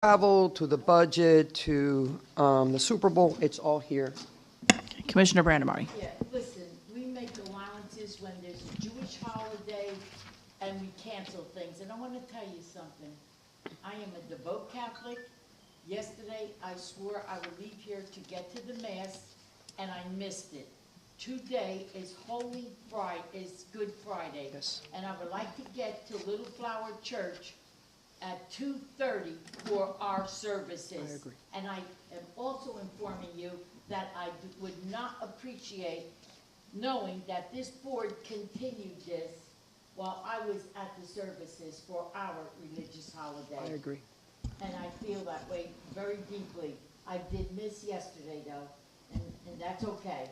travel, to the budget, to the Super Bowl, it's all here. Commissioner Brandimari. Yeah, listen, we make allowances when there's a Jewish holiday and we cancel things. And I want to tell you something. I am a devout Catholic. Yesterday, I swore I would leave here to get to the Mass, and I missed it. Today is Holy Friday, is Good Friday. Yes. And I would like to get to Little Flower Church at 2:30 for our services. I agree. And I am also informing you that I would not appreciate knowing that this board continued this while I was at the services for our religious holiday. I agree. And I feel that way very deeply. I did miss yesterday though, and that's okay.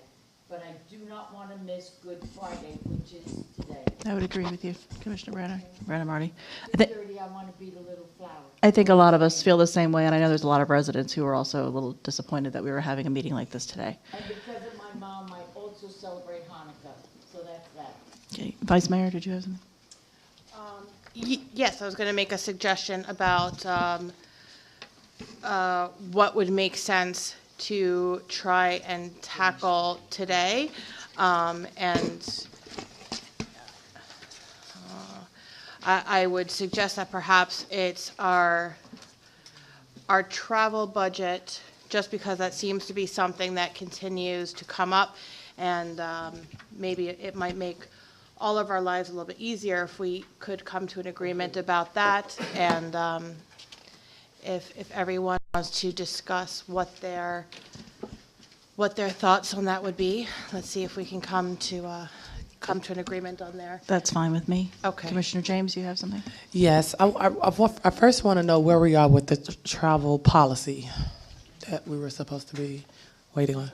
But I do not want to miss Good Friday, which is today. I would agree with you, Commissioner Brandimari. 2:30, I want to be the Little Flower. I think a lot of us feel the same way, and I know there's a lot of residents who are also a little disappointed that we were having a meeting like this today. And because of my mom, I also celebrate Hanukkah, so that's that. Okay, Vice Mayor, did you have something? Yes, I was going to make a suggestion about what would make sense to try and tackle today. I would suggest that perhaps it's our travel budget, just because that seems to be something that continues to come up, and maybe it might make all of our lives a little bit easier if we could come to an agreement about that, and if everyone wants to discuss what their thoughts on that would be. Let's see if we can come to an agreement on there. That's fine with me. Okay. Commissioner James, you have something? Yes, I first want to know where we are with the travel policy that we were supposed to be waiting on.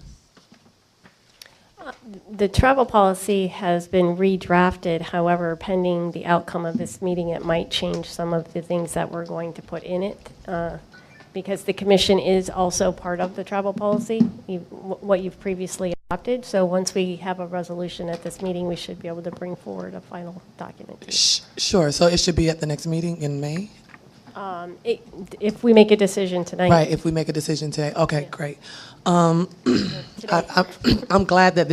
The travel policy has been redrafted. However, pending the outcome of this meeting, it might change some of the things that we're going to put in it, because the commission is also part of the travel policy, what you've previously adopted. So once we have a resolution at this meeting, we should be able to bring forward a final document to you. Sure, so it should be at the next meeting in May? If we make a decision tonight. Right, if we make a decision today. Okay, great. I'm glad that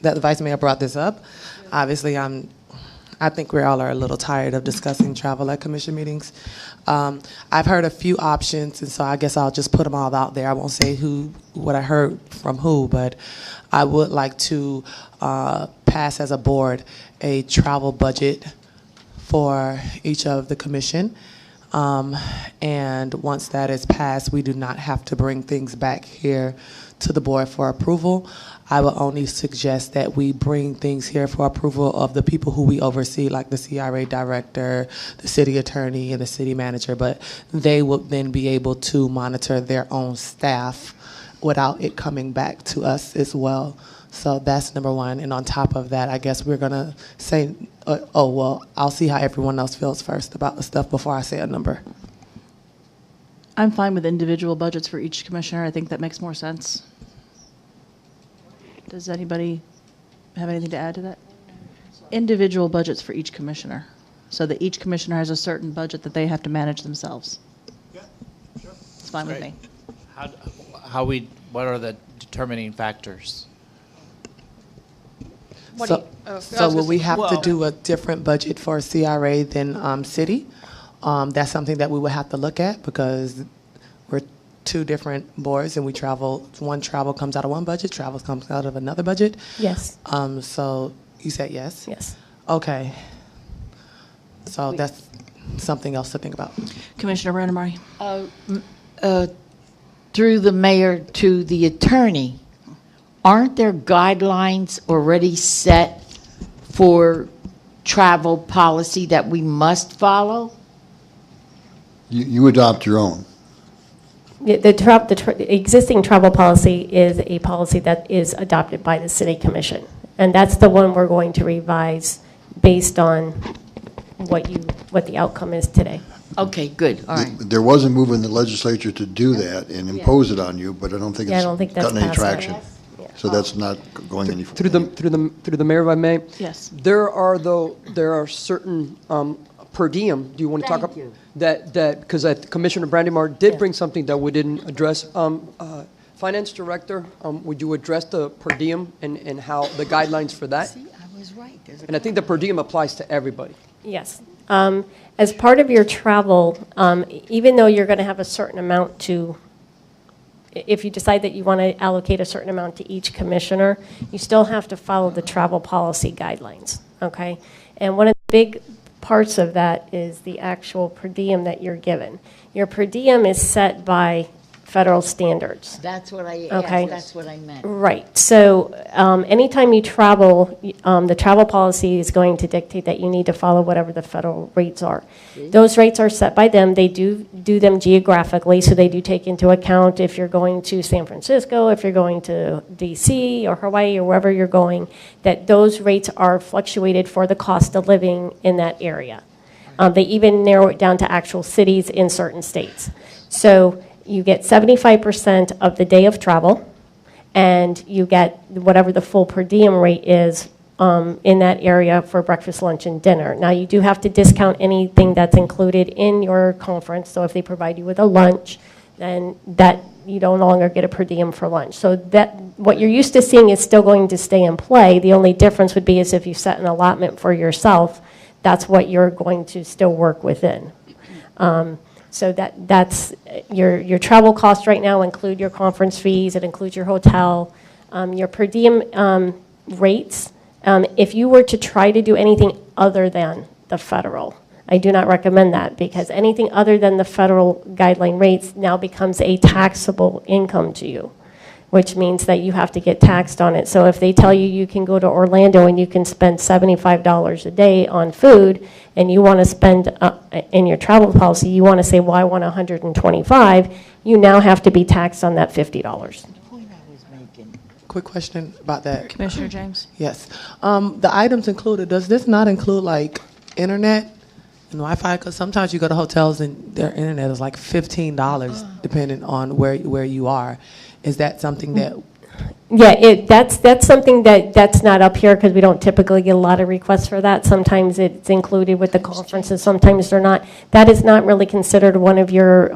that the Vice Mayor brought this up. Obviously, I think we all are a little tired of discussing travel at commission meetings. I've heard a few options, and so I guess I'll just put them all out there. I won't say what I heard from who, but I would like to pass as a board a travel budget for each of the commission. And once that is passed, we do not have to bring things back here to the board for approval. I will only suggest that we bring things here for approval of the people who we oversee, like the CRA director, the city attorney, and the city manager, but they will then be able to monitor their own staff without it coming back to us as well. So that's number one. And on top of that, I guess we're going to say, I'll see how everyone else feels first about the stuff before I say a number. I'm fine with individual budgets for each commissioner. I think that makes more sense. Does anybody have anything to add to that? Individual budgets for each commissioner, so that each commissioner has a certain budget that they have to manage themselves. Yeah, sure. It's fine with me. What are the determining factors? So will we have to do a different budget for CRA than city? That's something that we would have to look at, because we're two different boards and we travel. One travel comes out of one budget, travel comes out of another budget. Yes. So you said yes? Yes. Okay. So that's something else to think about. Commissioner Brandimari. Through the mayor to the attorney, aren't there guidelines already set for travel policy that we must follow? You adopt your own. The existing travel policy is a policy that is adopted by the city commission, and that's the one we're going to revise based on what the outcome is today. Okay, good, all right. There was a move in the legislature to do that and impose it on you, but I don't think Yeah, I don't think it's that's gotten any passed traction. yet. Yeah. So that's not going any Through further. the mayor, if I may. Yes. There are certain per diem, do you want to talk Thank about you. that, because Commissioner Brandimar did bring something that we didn't address. Finance Director, would you address the per diem and how, the guidelines for that? See, I was right. There's a And I think the per diem applies to everybody. Yes. As part of your travel, even though you're going to have a certain amount to, if you decide that you want to allocate a certain amount to each commissioner, you still have to follow the travel policy guidelines, okay? And one of the big parts of that is the actual per diem that you're given. Your per diem is set by federal standards. That's what I Okay. asked, that's what I meant. Right. So anytime you travel, the travel policy is going to dictate that you need to follow whatever the federal rates are. Those rates are set by them. They do them geographically, so they do take into account if you're going to San Francisco, if you're going to DC or Hawaii or wherever you're going, that those rates are fluctuated for the cost of living in that area. They even narrow it down to actual cities in certain states. So you get 75% of the day of travel, and you get whatever the full per diem rate is in that area for breakfast, lunch, and dinner. Now, you do have to discount anything that's included in your conference, so if they provide you with a lunch, then that you no longer get a per diem for lunch. So that, what you're used to seeing is still going to stay in play. The only difference would be is if you set an allotment for yourself, that's what you're going to still work within. So that's your travel costs right now include your conference fees, it includes your hotel, your per diem rates. If you were to try to do anything other than the federal, I do not recommend that, because anything other than the federal guideline rates now becomes a taxable income to you, which means that you have to get taxed on it. So if they tell you you can go to Orlando and you can spend $75 a day on food, and you want to spend, in your travel policy, you want to say, well, I want 125, you now have to be taxed on that $50. The point I was making. Quick question about that. Commissioner James? Yes. The items included, does this not include like internet and Wi-Fi? Because sometimes you go to hotels and their internet is like $15 depending on where you are. Is that something that, Yeah, that's something that's not up here because we don't typically get a lot of requests for that. Sometimes it's included with the conferences, sometimes they're not. That is not really considered one of your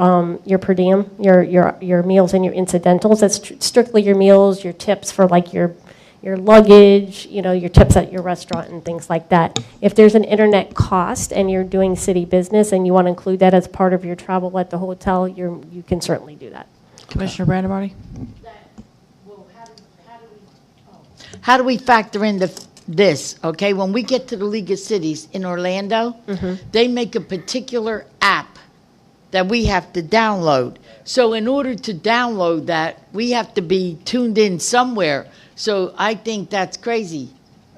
per diem, your meals and your incidentals. That's strictly your meals, your tips for like your luggage, your tips at your restaurant and things like that. If there's an internet cost and you're doing city business and you want to include that as part of your travel at the hotel, you can certainly do that. Commissioner Brandemarty? How do we factor in this, okay? When we get to the League of Cities in Orlando, they make a particular app that we have to download. So in order to download that, we have to be tuned in somewhere. So I think that's crazy.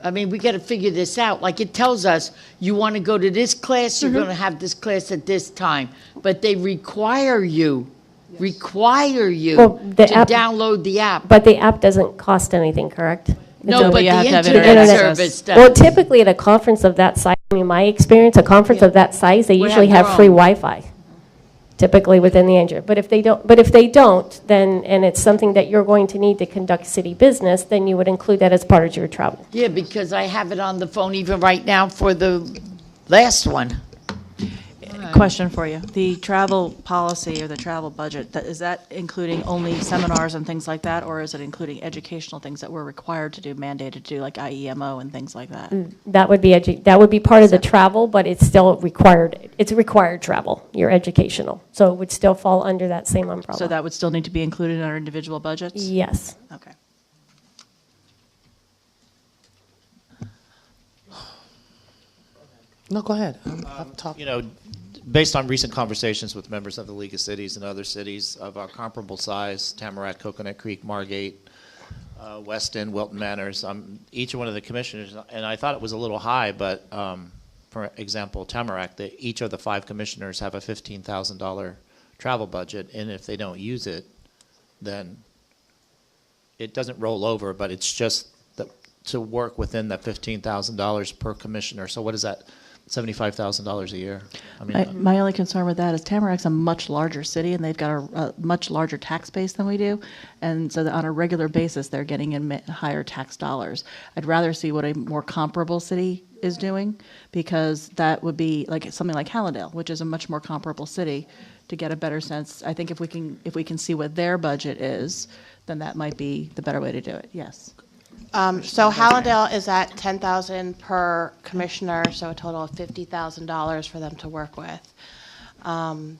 I mean, we got to figure this out. Like it tells us, you want to go to this class, you're going to have this class at this time. But they require you Well, to download the app. But the app doesn't cost anything, correct? No, but you the have to have internet internet service does. Well, typically at a conference of that size, I mean, my experience, a conference of that size, they Would usually have have their free own. Wi-Fi, typically within the engine. But if they don't, then, and it's something that you're going to need to conduct city business, then you would include that as part of your travel. Yeah, because I have it on the phone even right now for the last one. Question for you. The travel policy or the travel budget, is that including only seminars and things like that, or is it including educational things that we're required to do, mandated to do, like IEMO and things like that? That would be part of the travel, but it's still required. It's required travel, your educational. So it would still fall under that same umbrella. So that would still need to be included in our individual budgets? Yes. Okay. no, go ahead. I'm talking. Based on recent conversations with members of the League of Cities and other cities of our comparable size, Tamarack, Coconut Creek, Margate, West End, Wilton Manors, each one of the commissioners, and I thought it was a little high, but for example, Tamarack, each of the 5 commissioners have a $15,000 travel budget, and if they don't use it, then it doesn't roll over, but it's just to work within that $15,000 per commissioner. So what does that $75,000 a year. I mean, My only concern with that is Tamarac's a much larger city, and they've got a much larger tax base than we do. And so that on a regular basis, they're getting in higher tax dollars. I'd rather see what a more comparable city is doing, because that would be like something like Hallandale, which is a much more comparable city, to get a better sense. I think if we can see what their budget is, then that might be the better way to do it, yes. So Hallandale is at $10,000 per commissioner, so a total of $50,000 for them to work with. I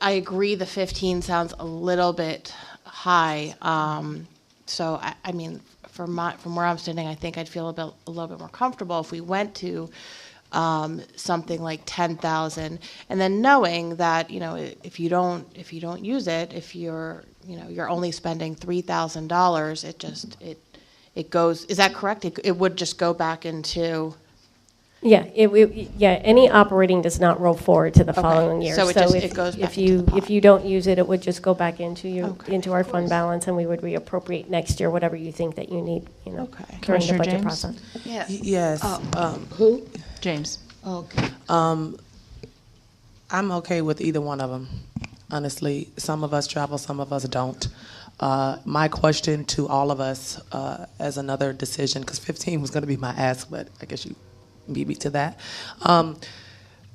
agree the 15 sounds a little bit high. So I mean, from where I'm standing, I think I'd feel a little bit more comfortable if we went to something like 10,000, and then knowing that, you know, if you don't use it, if you're only spending $3,000, it goes. Is that correct? It would just go back into. Yeah, any operating does not roll forward to the following year. So it goes back into the pot. If you don't use it, it would just go back into our fund balance, and we would reappropriate next year whatever you think that you need, during the Commissioner budget James? process. Yeah. Yes. Who? James? Okay. I'm okay with either one of them. Honestly, some of us travel, some of us don't. My question to all of us as another decision, because 15 was going to be my ask, but I guess you beat me to that.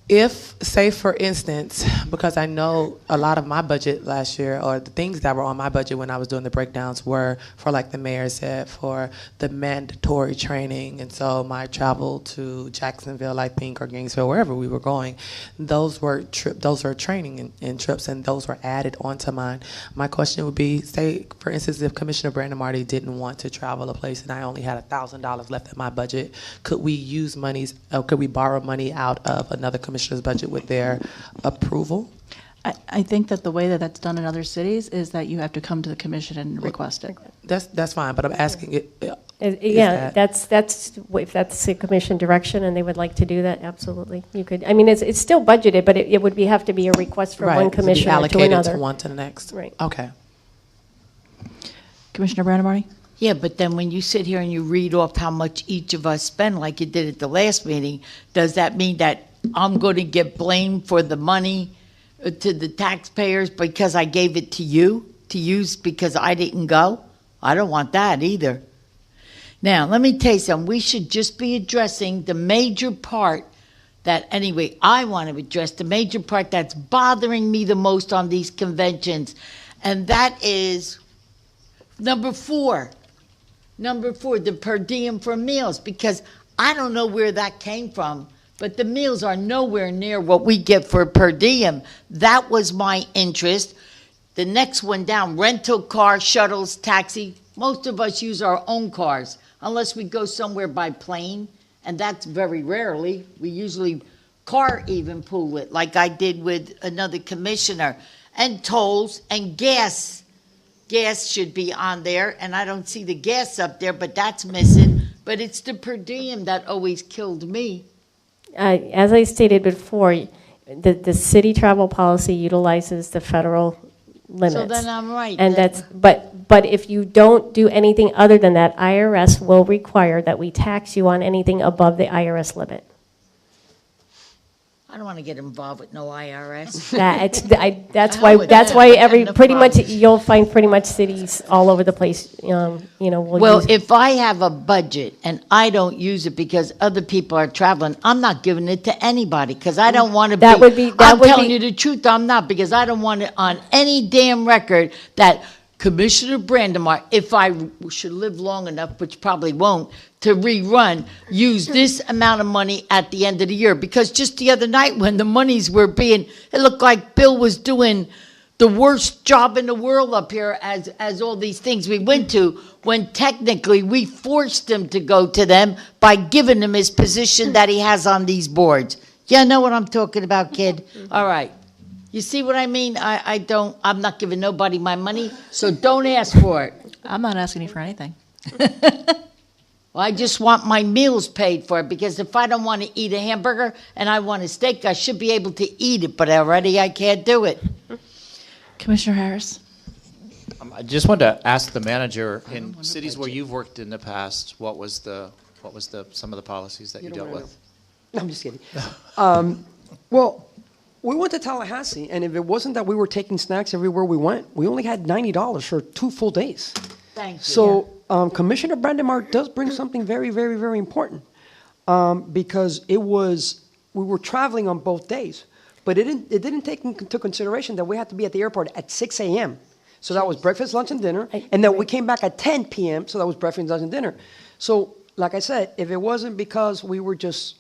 If, say for instance, because I know a lot of my budget last year, or the things that were on my budget when I was doing the breakdowns, were for, like the mayor said, for the mandatory training. And so my travel to Jacksonville, I think, or Gainesville, wherever we were going, those were training and trips, and those were added onto mine. My question would be, say for instance, if Commissioner Brandon Marty didn't want to travel a place and I only had $1,000 left in my budget, could we use monies, or could we borrow money out of another commissioner's budget with their approval? I think that the way that that's done in other cities is that you have to come to the commission and request it. That's fine, but I'm asking it. Yeah, that's if that's the commission direction and they would like to do that, absolutely. You could, I mean, it's still budgeted, but it would have to be a request from one commissioner to allocated another. to one to the next. Right. Okay. Commissioner Brandon Marty? Yeah, but then when you sit here and you read off how much each of us spend, like you did at the last meeting, does that mean that I'm going to get blamed for the money to the taxpayers because I gave it to you to use because I didn't go? I don't want that either. Now, let me tell you something. We should just be addressing the major part that, anyway, I want to address, the major part that's bothering me the most on these conventions, and that is number 4. Number 4, the per diem for meals, because I don't know where that came from, but the meals are nowhere near what we get for per diem. That was my interest. The next one down, rental car, shuttles, taxi. Most of us use our own cars, unless we go somewhere by plane, and that's very rarely. We usually car even pool it, like I did with another commissioner. And tolls and gas. Gas should be on there, and I don't see the gas up there, but that's missing. But it's the per diem that always killed me. As I stated before, the city travel policy utilizes the federal limits. So then I'm right. And but if you don't do anything other than that, IRS will require that we tax you on anything above the IRS limit. I don't want to get involved with no IRS. That's why pretty much you'll find pretty much cities all over the place. Will Well, use if I have a budget and I don't use it because other people are traveling, I'm not giving it to anybody because I don't want to That would be- that I'm would telling be- you the truth, I'm not, because I don't want it on any damn record that Commissioner Brandemar, if I should live long enough, which probably won't, to rerun, use this amount of money at the end of the year. Because just the other night when the monies were it looked like Bill was doing the worst job in the world up here as all these things we went to, when technically we forced him to go to them by giving him his position that he has on these boards. Yeah, know what I'm talking about, kid? All right. You see what I mean? I'm not giving nobody my money, so don't ask for it. I'm not asking you for anything. Well, I just want my meals paid for, because if I don't want to eat a hamburger and I want a steak, I should be able to eat it, but already I can't do it. Commissioner Harris? I just wanted to ask the manager, in cities where you've worked in the past, what was the What was some of the policies that you don't dealt wanna with? No, I'm just kidding. Well, we went to Tallahassee, and if it wasn't that we were taking snacks everywhere we went, we only had $90 for 2 full days. Thank you. So Commissioner Brandemar does bring something very, very, very important, because we were traveling on both days, but it didn't take into consideration that we had to be at the airport at 6 a.m. So that was breakfast, lunch, and dinner, and then we came back at 10 p.m. So that was breakfast, lunch, and dinner. So, like I said, if it wasn't because we were just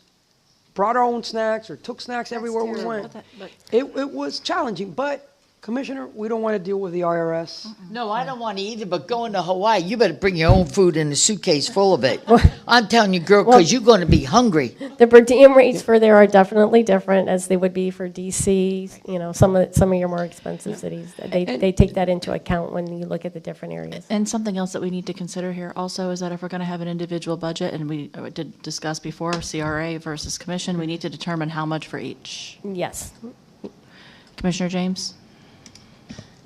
brought our own snacks or took snacks everywhere we went, it was challenging. But Commissioner, we don't want to deal with the IRS. No, I don't want to either, but going to Hawaii, you better bring your own food in a suitcase full of it. I'm telling you, girl, because you're going to be hungry. The per diem rates for there are definitely different as they would be for DC, you know, some of your more expensive cities. They take that into account when you look at the different areas. And something else that we need to consider here also is that if we're going to have an individual budget, and we did discuss before, CRA versus commission, we need to determine how much for each. Yes. Commissioner James?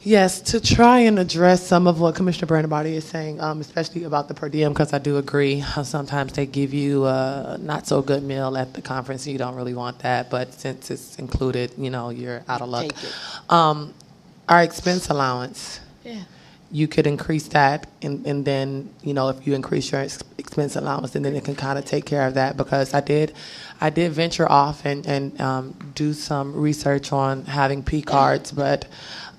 Yes, to try and address some of what Commissioner Brandemar is saying, especially about the per diem, because I do agree. Sometimes they give you a not so good meal at the conference, and you don't really want that. But since it's included, you know, you're out of luck. Take it. Our expense allowance. Yeah. You could increase that, and then, you know, if you increase your expense allowance, and then it can kind of take care of that. Because I did venture off and do some research on having P cards, but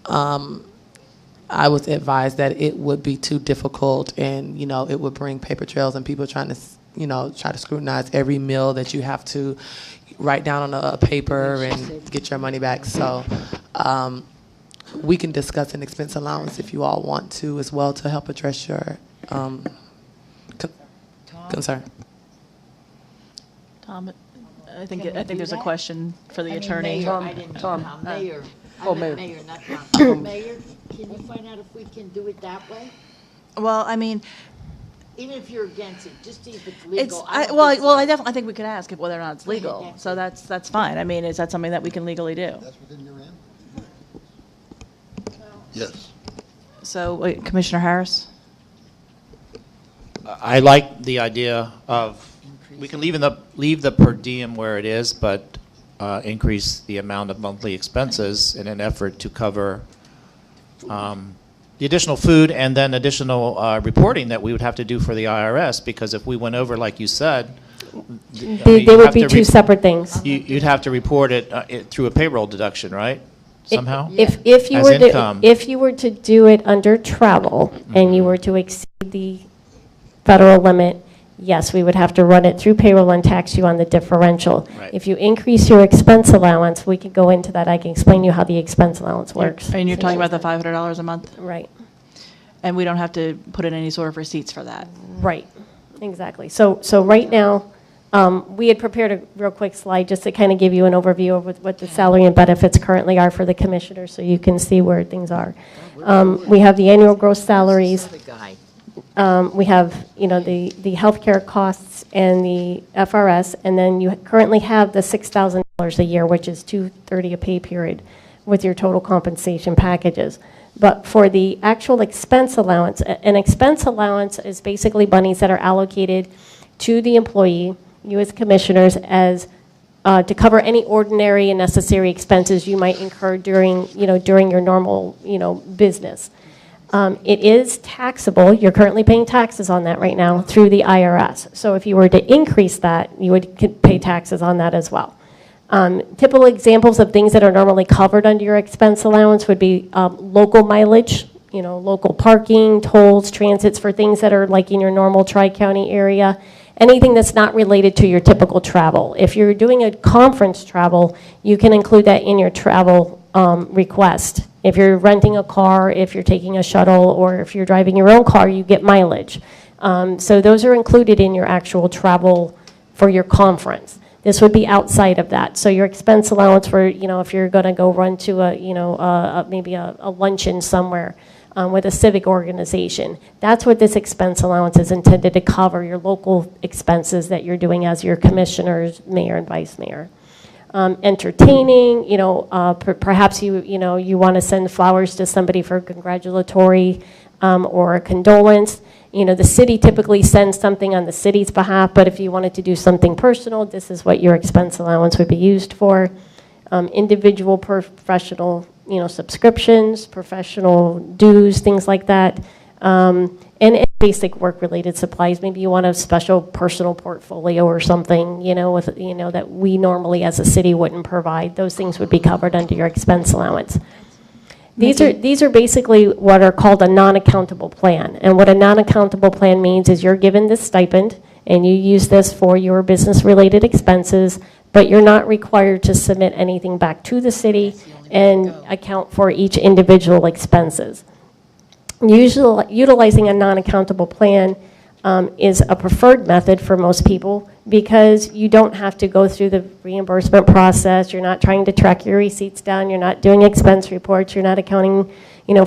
I was advised that it would be too difficult, and, you know, it would bring paper trails and people trying to, you know, try to scrutinize every meal that you have to write down on a paper and get your money back. So we can discuss an expense allowance if you all want to as well, to help address your concern. Tom, I think there's a question for the attorney. Mayor, I didn't know Tom. how. Mayor. Oh, I meant Mayor. Mayor, not Tom. Mayor, can you find out if we can do it that way? Well, I mean, Even if you're against it, just see if it's it's, legal. I definitely think we could ask if whether or not it's legal. So that's fine. I mean, is that something that we can legally do? That's within your end? Yes. So, wait, Commissioner Harris? I like the idea of, we can leave the per diem where it is, but increase the amount of monthly expenses in an effort to cover the additional food and then additional reporting that we would have to do for the IRS, because if we went over, like you said, They would be two separate things. You'd have to report it through a payroll deduction, right? Somehow? If you As were income. if you were to do it under travel and you were to exceed the federal limit, yes, we would have to run it through payroll and tax you on the differential. Right. If you increase your expense allowance, we could go into that. I can explain you how the expense allowance works. And you're talking about the $500 a month? Right, And we don't have to put in any sort of receipts for that? right, exactly. So right now, we had prepared a real quick slide just to kind of give you an overview of what the salary and benefits currently are for the commissioners, so you can see where things are. We have the annual gross salaries. Other guy. We have, you know, the healthcare costs and the FRS, and then you currently have the $6,000 a year, which is $230 a pay period with your total compensation packages. But for the actual expense allowance, an expense allowance is basically monies that are allocated to the employee, you as commissioners, as to cover any ordinary and necessary expenses you might incur during your normal, business. It is taxable. You're currently paying taxes on that right now through the IRS. So if you were to increase that, you would pay taxes on that as well. Typical examples of things that are normally covered under your expense allowance would be local mileage, local parking, tolls, transits for things that are like in your normal Tri-County area. Anything that's not related to your typical travel. If you're doing a conference travel, you can include that in your travel request. If you're renting a car, if you're taking a shuttle, or if you're driving your own car, you get mileage. So those are included in your actual travel for your conference. This would be outside of that. So your expense allowance for, if you're going to go run to maybe a luncheon somewhere with a civic organization, that's what this expense allowance is intended to cover, your local expenses that you're doing as your commissioners, mayor, and vice mayor. Entertaining, perhaps you want to send flowers to somebody for congratulatory or a condolence. the city typically sends something on the city's behalf, but if you wanted to do something personal, this is what your expense allowance would be used for. Individual professional, subscriptions, professional dues, things like that. And basic work-related supplies. Maybe you want a special personal portfolio or something, with, that we normally as a city wouldn't provide. Those things would be covered under your expense allowance. These are basically what are called a non-accountable plan. And what a non-accountable plan means is you're given this stipend and you use this for your business-related expenses, but you're not required to submit anything back to the city and account for each individual expenses. Utilizing a non-accountable plan is a preferred method for most people because you don't have to go through the reimbursement process. You're not trying to track your receipts down. You're not doing expense reports. You're not accounting,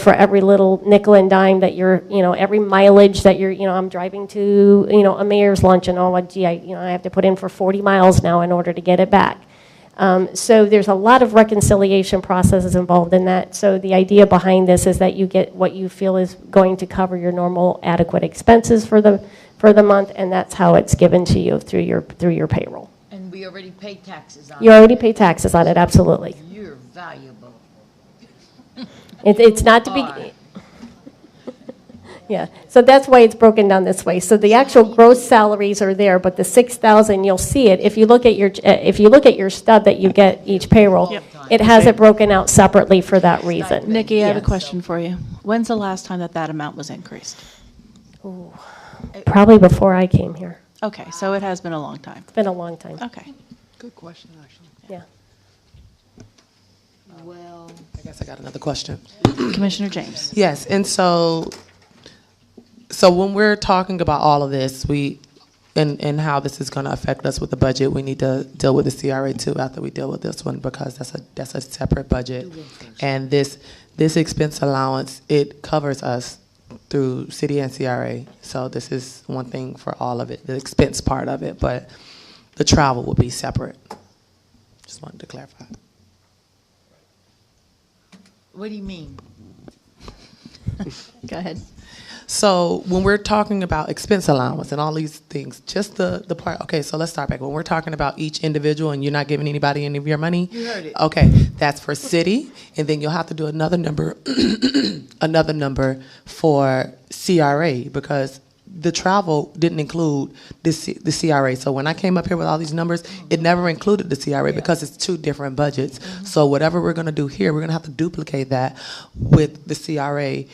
for every little nickel and dime that you're, every mileage that you're, I'm driving to, a mayor's luncheon. Oh, gee, I have to put in for 40 miles now in order to get it back. So there's a lot of reconciliation processes involved in that. So the idea behind this is that you get what you feel is going to cover your normal adequate expenses for the month, and that's how it's given to you through your payroll. And we already pay taxes on it. You already pay taxes on it, absolutely. You're valuable. It's not to be. Yeah, so that's why it's broken down this way. So the actual gross salaries are there, but the 6,000, you'll see it if you look at your stub that you get each payroll. It has it broken out separately for that reason. Nikki, I have a question for you. When's the last time that amount was increased? Probably before I came here. Okay, so it has been a long time. It's been a long time. Okay. Good question, actually. Yeah. Well, I guess I got another question. Commissioner James. Yes, and so when we're talking about all of this, and how this is going to affect us with the budget, we need to deal with the CRA too after we deal with this one because that's a separate budget. And this expense allowance, it covers us through city and CRA. So this is one thing for all of it, the expense part of it, but the travel will be separate. Just wanted to clarify. what do you mean? Go ahead. So when we're talking about expense allowance and all these things, just the part, okay, so let's start back. When we're talking about each individual and you're not giving anybody any of your money. You heard it. Okay, that's for city, and then you'll have to do another number, another number for CRA because the travel didn't include the CRA. So when I came up here with all these numbers, it never included the CRA because it's two different budgets. So whatever we're going to do here, we're going to have to duplicate that with the CRA,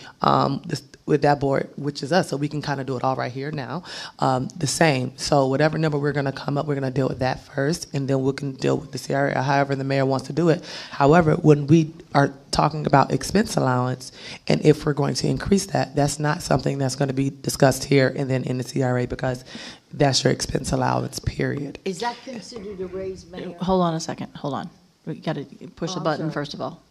with that board, which is us, so we can kind of do it all right here now, the same. So whatever number we're going to come up, we're going to deal with that first, and then we can deal with the CRA or however the mayor wants to do it. However, when we are talking about expense allowance, and if we're going to increase that, that's not something that's going to be discussed here and then in the CRA because that's your expense allowance, period. Is that considered a raise, Mayor? Hold on a second. Hold on. We got to push the I'm button sorry. first of all.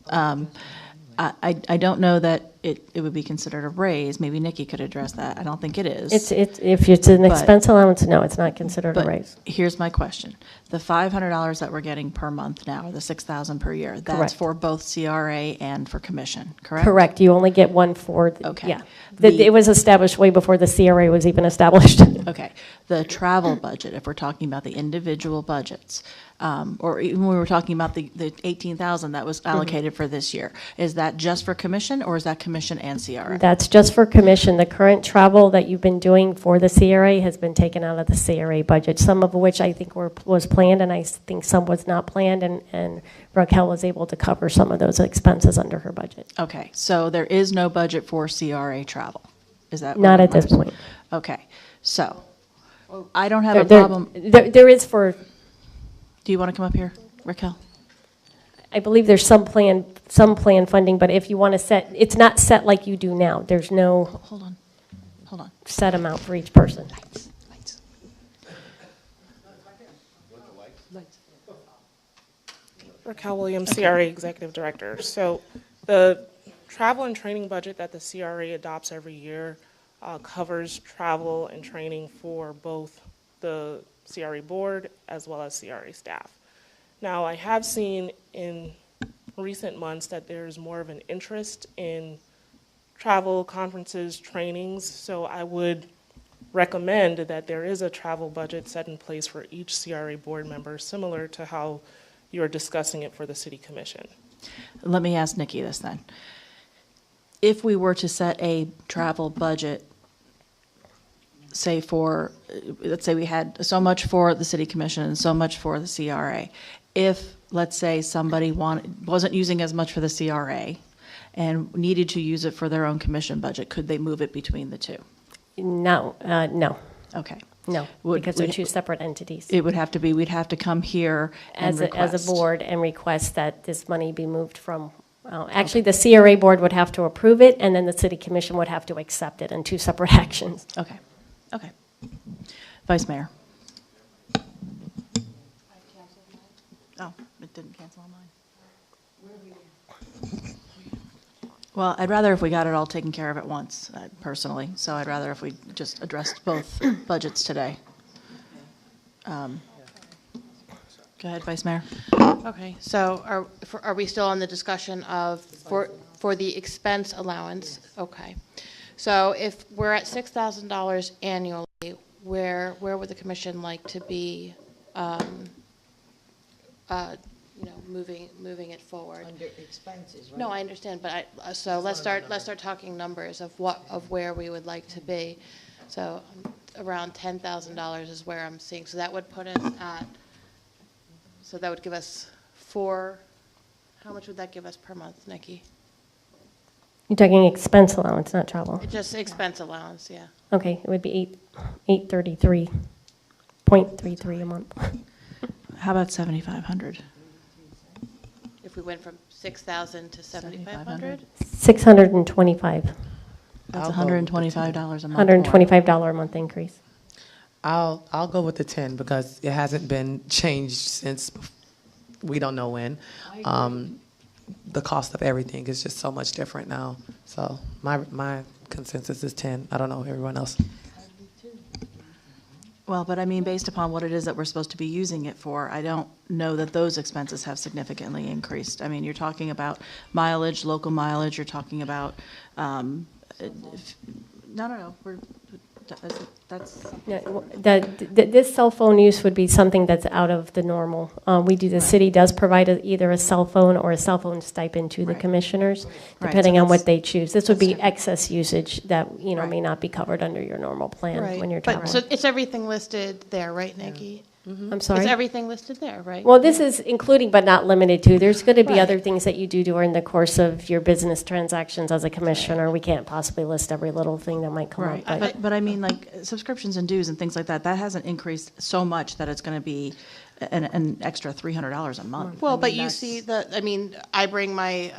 I don't know that it would be considered a raise. Maybe Nikki could address that. I don't think it is. If it's an But- expense allowance, no, it's not considered a But raise. here's my question. The $500 that we're getting per month now, or the $6,000 per year, that's Correct. for both CRA and for commission, correct? Correct, you only get one for, Okay. yeah. The- It was established way before the CRA was even established. Okay. The travel budget, if we're talking about the individual budgets, or even when we were talking about the 18,000 that was allocated for this year, is that just for commission or is that commission and CRA? That's just for commission. The current travel that you've been doing for the CRA has been taken out of the CRA budget, some of which I think was planned, and I think some was not planned, and Raquel was able to cover some of those expenses under her budget. Okay, so there is no budget for CRA travel? Is that? Not what at this I'm- point. Okay, so I don't have a There- problem. There is for, Do you want to come up here, Raquel? I believe there's some plan funding, but if you want to set, it's not set like you do now. There's no Hold on, hold on. set amount for each person. Raquel Williams, CRA Executive Director. So the travel and training budget that the CRA adopts every year covers travel and training for both the CRA board as well as CRA staff. Now, I have seen in recent months that there's more of an interest in travel, conferences, trainings. So I would recommend that there is a travel budget set in place for each CRA board member, similar to how you're discussing it for the city commission. Let me ask Nikki this then. If we were to set a travel budget, say for, let's say we had so much for the city commission and so much for the CRA. If, let's say, somebody wasn't using as much for the CRA and needed to use it for their own commission budget, could they move it between the two? No, no, Okay. no, Would because they're we- two separate entities. It would have to be, we'd have to come here and As request. a board and request that this money be moved from, actually, the CRA board would have to approve it, and then the city commission would have to accept it in two separate actions. Okay, okay. Vice Mayor? Oh, it didn't cancel on mine. Well, I'd rather if we got it all taken care of at once, personally, so I'd rather if we just addressed both budgets today. Go ahead, Vice Mayor. Okay, so are we still on the discussion of, for the expense allowance? Okay. So if we're at $6,000 annually, where would the commission like to be, moving it forward? Under expenses, right? No, I understand, but so let's start talking numbers of where we would like to be. So around $10,000 is where I'm seeing, so that would put us at, so that would give us how much would that give us per month, Nikki? You're talking expense allowance, not travel. Just expense allowance, yeah. Okay, it would be 833.33 a month. How about 7,500? If we went from 6,000 to 7,500? 625, That's I'll go with the $125 a month. more. $125 a month increase. I'll go with the 10 because it hasn't been changed since we don't know when. The cost of everything is just so much different now. So my consensus is 10. I don't know everyone else. Well, but I mean, based upon what it is that we're supposed to be using it for, I don't know that those expenses have significantly increased. I mean, you're talking about mileage, local mileage, you're talking about, no, that's, No, this cell phone use would be something that's out of the normal. The city does provide either a cell phone or a cell phone stipend to the Right. commissioners, Right, depending so on what that's- they choose. This would be that's different. excess usage that, Right. may not be covered under your normal plan when you're traveling. But, so it's everything listed there, right, Nikki? I'm sorry? It's everything listed there, right? Well, this is including but not limited to. There's going to be Right. other things that you do during the course of your business transactions as a commissioner. We can't possibly list every little thing that might come right. up. But I mean, like, subscriptions and dues and things like that, that hasn't increased so much that it's going to be an extra $300 a month. Well, I but mean, you that's- see I bring my,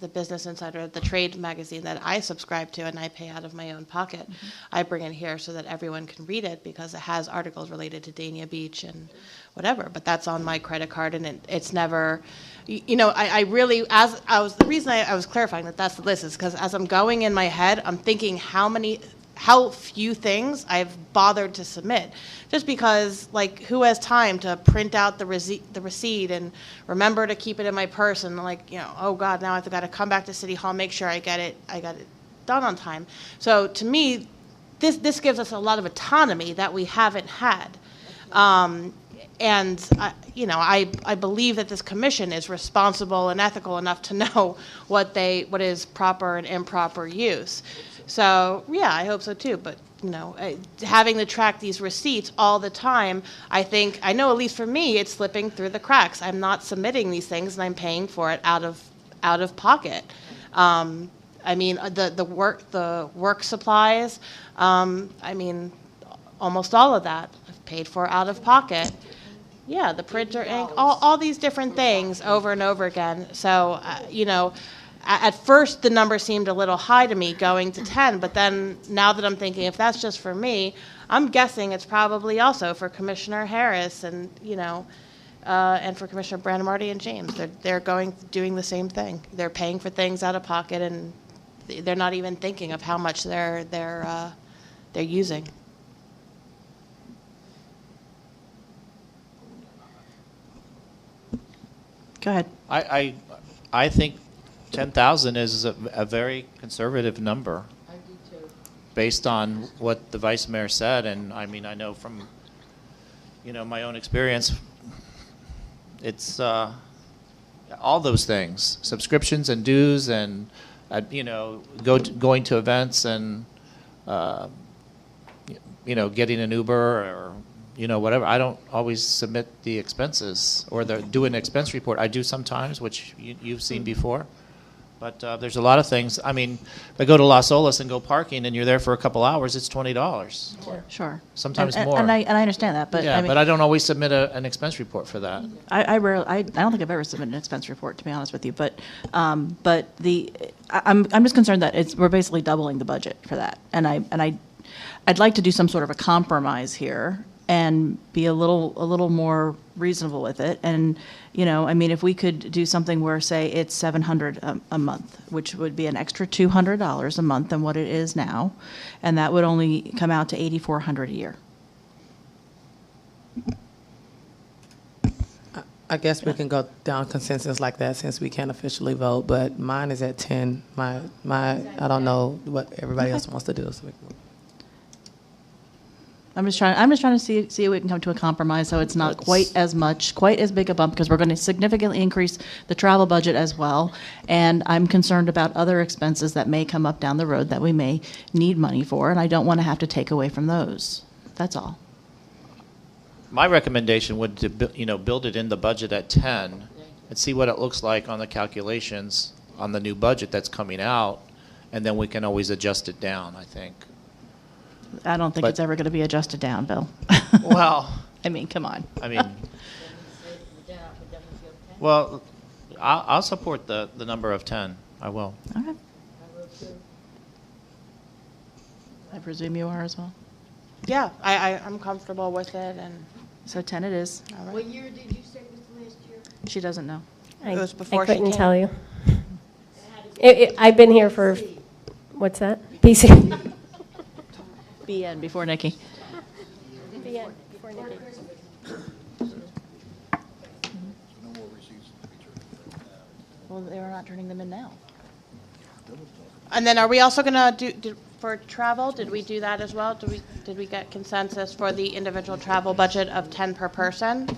the Business Insider, the trade magazine that I subscribe to and I pay out of my own pocket. I bring it here so that everyone can read it because it has articles related to Dania Beach and whatever, but that's on my credit card and it's never, I really, the reason I was clarifying that that's the list is because as I'm going in my head, I'm thinking how few things I've bothered to submit. Just because, like, who has time to print out the receipt and remember to keep it in my purse and, like, oh God, now I've got to come back to City Hall, make sure I got it done on time. So to me, this gives us a lot of autonomy that we haven't had. And I believe that this commission is responsible and ethical enough to know what is proper and improper use. So yeah, I hope so too. But having to track these receipts all the time, I know at least for me, it's slipping through the cracks. I'm not submitting these things, and I'm paying for it out of pocket. I mean, the work supplies. I mean, almost all of that I've paid for out of pocket. Yeah, the printer, ink, all these different things over and over again. So, at first the number seemed a little high to me going to 10, but then now that I'm thinking if that's just for me, I'm guessing it's probably also for Commissioner Harris and, and for Commissioner Brandemarty and James. They're doing the same thing. They're paying for things out of pocket and they're not even thinking of how much they're using. Go ahead. I think 10,000 is a very conservative number. I do too. Based on what the vice mayor said, and I mean, I know from, my own experience, it's all those things, subscriptions and dues and, going to events and, getting an Uber or, whatever. I don't always submit the expenses or do an expense report. I do sometimes, which you've seen before. But there's a lot of things. I mean, if I go to Las Olas and go parking and you're there for a couple hours, it's $20. Sure. Sometimes And- more. And I understand that, but Yeah, I mean, but I don't always submit an expense report for that. I don't think I've ever submitted an expense report, to be honest with you, but I'm just concerned that we're basically doubling the budget for that. And I'd like to do some sort of a compromise here and be a little more reasonable with it. And, I mean, if we could do something where, say, it's $700 a month, which would be an extra $200 a month than what it is now, and that would only come out to $8,400 a year. I guess we can go down consensus like that since we can't officially vote, but mine is at 10. I don't know what everybody else wants to do. So we can. I'm just trying to see if we can come to a compromise so it's not quite as big a bump, because we're going to significantly increase the travel budget as well. And I'm concerned about other expenses that may come up down the road that we may need money for, and I don't want to have to take away from those. That's all. My recommendation would to build it in the budget at 10 and see what it looks like on the calculations on the new budget that's coming out, and then we can always adjust it down, I think. I don't think But- it's ever going to be adjusted down, Bill. Well, I mean, come on. I mean, well, I'll support the number of 10. I will. Okay. I presume you are as well. Yeah, I'm comfortable with it, and So 10 it is. What year did you say was the last year? She doesn't know. It was before I she couldn't came. tell you. I've been here for, what's that? PC. BN before Nikki. Well, they were not turning them in now. And then are we also going to do for travel, did we do that as well? Did we get consensus for the individual travel budget of 10 per person?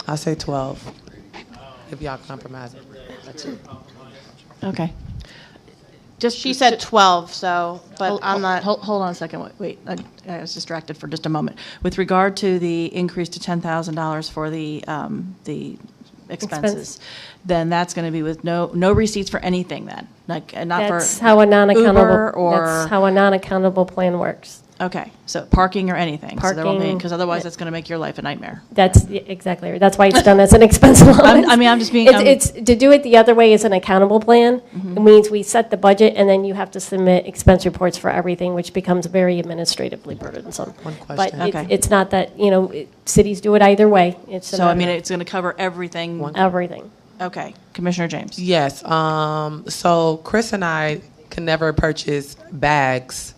I say 12. If y'all compromise it. That's it. Okay. She said 12, so, but I'm not. Hold on a second. Wait. I was distracted for just a moment. With regard to the increase to $10,000 for the expenses, then that's going to be with no receipts for anything then, like not for That's how a non-accountable, Uber or that's how a non-accountable plan works. okay, so parking or anything. So there won't be, Parking, because otherwise yeah. that's going to make your life a nightmare. That's exactly right. That's why it's done as an expense allowance. I'm just being. It's to do it the other way as an accountable plan. It means we set the budget and then you have to submit expense reports for everything, which becomes very administratively burdensome. One But question. Okay. it's not that, cities do it either way. It's a So I mean, matter it's going to cover everything. of everything. Okay, Commissioner James. Yes. So Chris and I can never purchase bags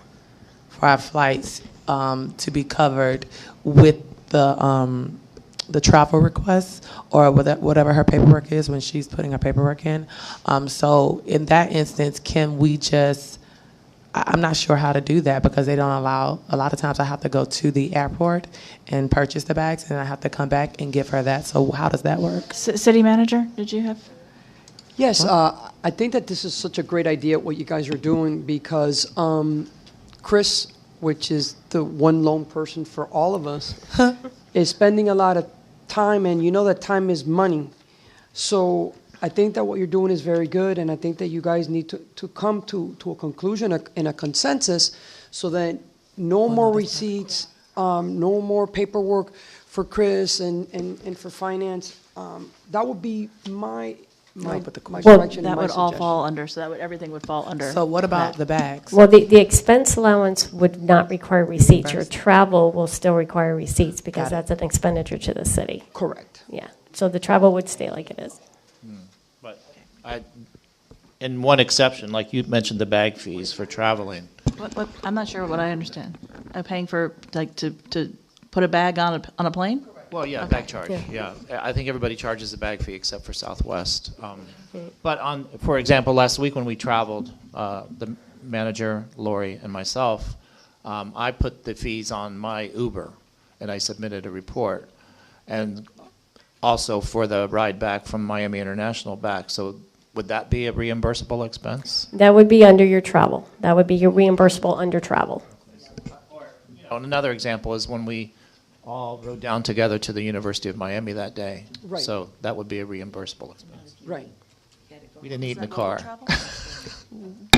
for our flights to be covered with the travel requests or whatever her paperwork is when she's putting her paperwork in. So in that instance, can we just? I'm not sure how to do that because they don't allow. A lot of times I have to go to the airport and purchase the bags, and I have to come back and give her that. So how does that work? City Manager, did you have? Yes, I think that this is such a great idea, what you guys are doing, because Chris, which is the one lone person for all of us, is spending a lot of time, and you know that time is money. So I think that what you're doing is very good, and I think that you guys need to come to a conclusion and a consensus so that no more receipts, no more paperwork for Chris and for finance. That would be my but the my Well, direction and That my would all suggestion. fall under, so everything would fall under. So what about that. the bags? Well, the expense allowance would not require receipts. Your travel will still require receipts because Got it. that's an expenditure to the city. Correct. Yeah. So the travel would stay like it is. But in one exception, like you mentioned, the bag fees for traveling. I'm not sure what I understand. I'm paying for, like, to put a bag on a plane? Well, yeah, Okay. bag charge, yeah. I think everybody charges a bag fee except for Southwest. But for example, last week when we traveled, the manager, Lori, and myself, I put the fees on my Uber, and I submitted a report. And also for the ride back from Miami International back. So would that be a reimbursable expense? That would be under your travel. That would be your reimbursable under travel. Another example is when we all rode down together to the University of Miami that day. Right. So that would be a reimbursable expense. Right. We didn't eat in the car.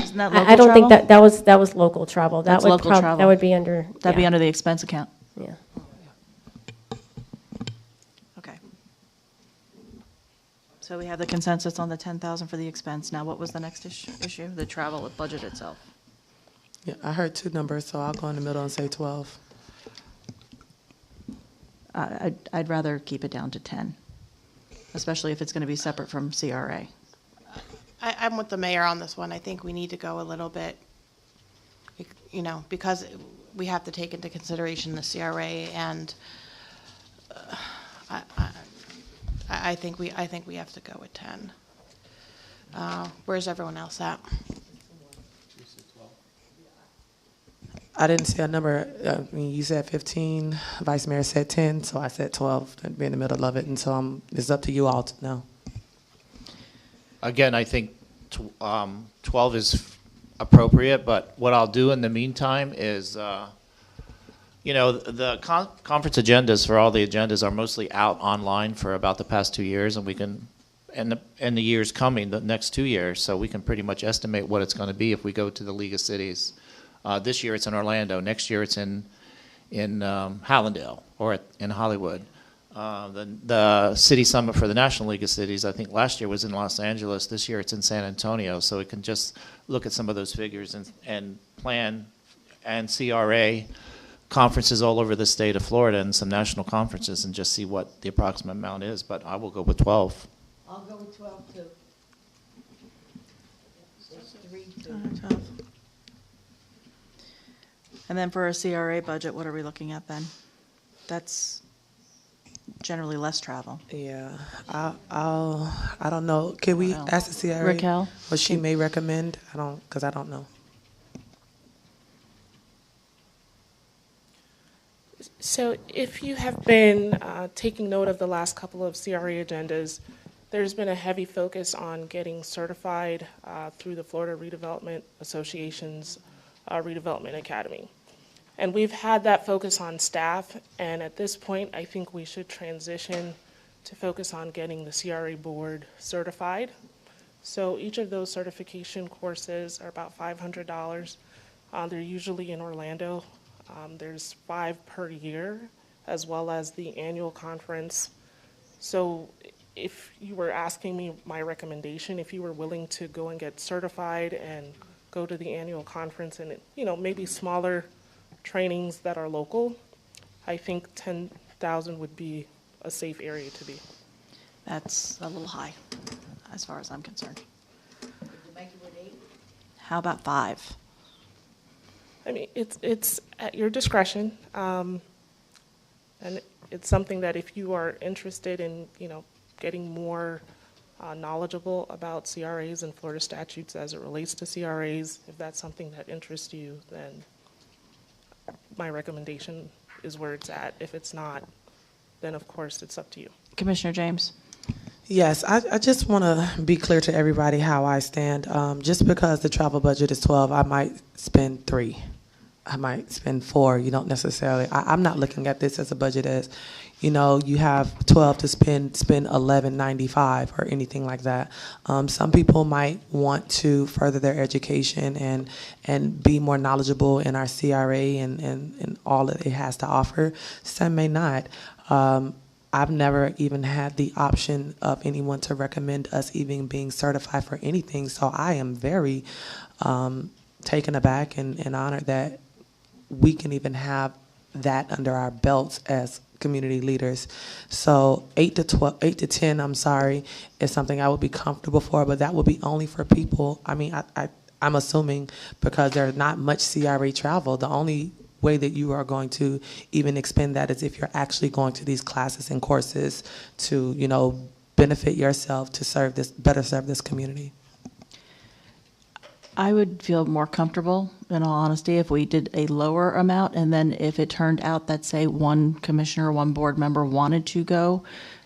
Isn't that local I don't think travel? that was local travel. That's local travel. That would be under. That'd be yeah, under the expense account. Yeah. Okay. So we have the consensus on the 10,000 for the expense. Now, what was the next issue? The travel budget itself. Yeah, I heard two numbers, so I'll go in the middle and say 12. I'd rather keep it down to 10, especially if it's going to be separate from CRA. I'm with the mayor on this one. I think we need to go a little bit, because we have to take into consideration the CRA, and I think we have to go with 10. Where's everyone else at? I didn't say a number. I mean, you said 15, Vice Mayor said 10, so I said 12. I'd be in the middle of it, and so it's up to you all to know. Again, I think 12 is appropriate, but what I'll do in the meantime is, the conference agendas for all the agendas are mostly out online for about the past 2 years, and we can, and the years coming, the next 2 years, so we can pretty much estimate what it's going to be if we go to the League of Cities. This year it's in Orlando. Next year it's in Hallandale or in Hollywood. The City Summit for the National League of Cities, I think last year was in Los Angeles. This year it's in San Antonio. So it can just look at some of those figures and plan and CRA conferences all over the state of Florida and some national conferences and just see what the approximate amount is. But I will go with 12. I'll go with 12 too. It's 3 to. And then for a CRA budget, what are we looking at then? That's generally less travel. Yeah, I don't know. Can we Well, ask the CRA Raquel? what she may recommend? Because I don't know. So if you have been taking note of the last couple of CRA agendas, there's been a heavy focus on getting certified through the Florida Redevelopment Association's Redevelopment Academy. And we've had that focus on staff, and at this point, I think we should transition to focus on getting the CRA board certified. So each of those certification courses are about $500. They're usually in Orlando. There's 5 per year, as well as the annual conference. So if you were asking me my recommendation, if you were willing to go and get certified and go to the annual conference and, maybe smaller trainings that are local, I think 10,000 would be a safe area to be. That's a little high, as far as I'm concerned. Would you make it with 8? How about 5? I mean, it's at your discretion, and it's something that if you are interested in, getting more knowledgeable about CRAs and Florida statutes as it relates to CRAs, if that's something that interests you, then my recommendation is where it's at. If it's not, then of course it's up to you. Commissioner James? Yes, I just want to be clear to everybody how I stand. Just because the travel budget is 12, I might spend 3. I might spend 4. You don't necessarily. I'm not looking at this as a budget as, you have 12 to spend $11.95 or anything like that. Some people might want to further their education and be more knowledgeable in our CRA and all that it has to offer. Some may not. I've never even had the option of anyone to recommend us even being certified for anything. So I am very taken aback and honored that we can even have that under our belts as community leaders. So 8 to 10, I'm sorry, is something I would be comfortable for, but that would be only for people. I mean, I'm assuming because there's not much CRA travel. The only way that you are going to even expend that is if you're actually going to these classes and courses to, you know, benefit yourself to better serve this community. I would feel more comfortable, in all honesty, if we did a lower amount, and then if it turned out that, say, one commissioner, one board member wanted to go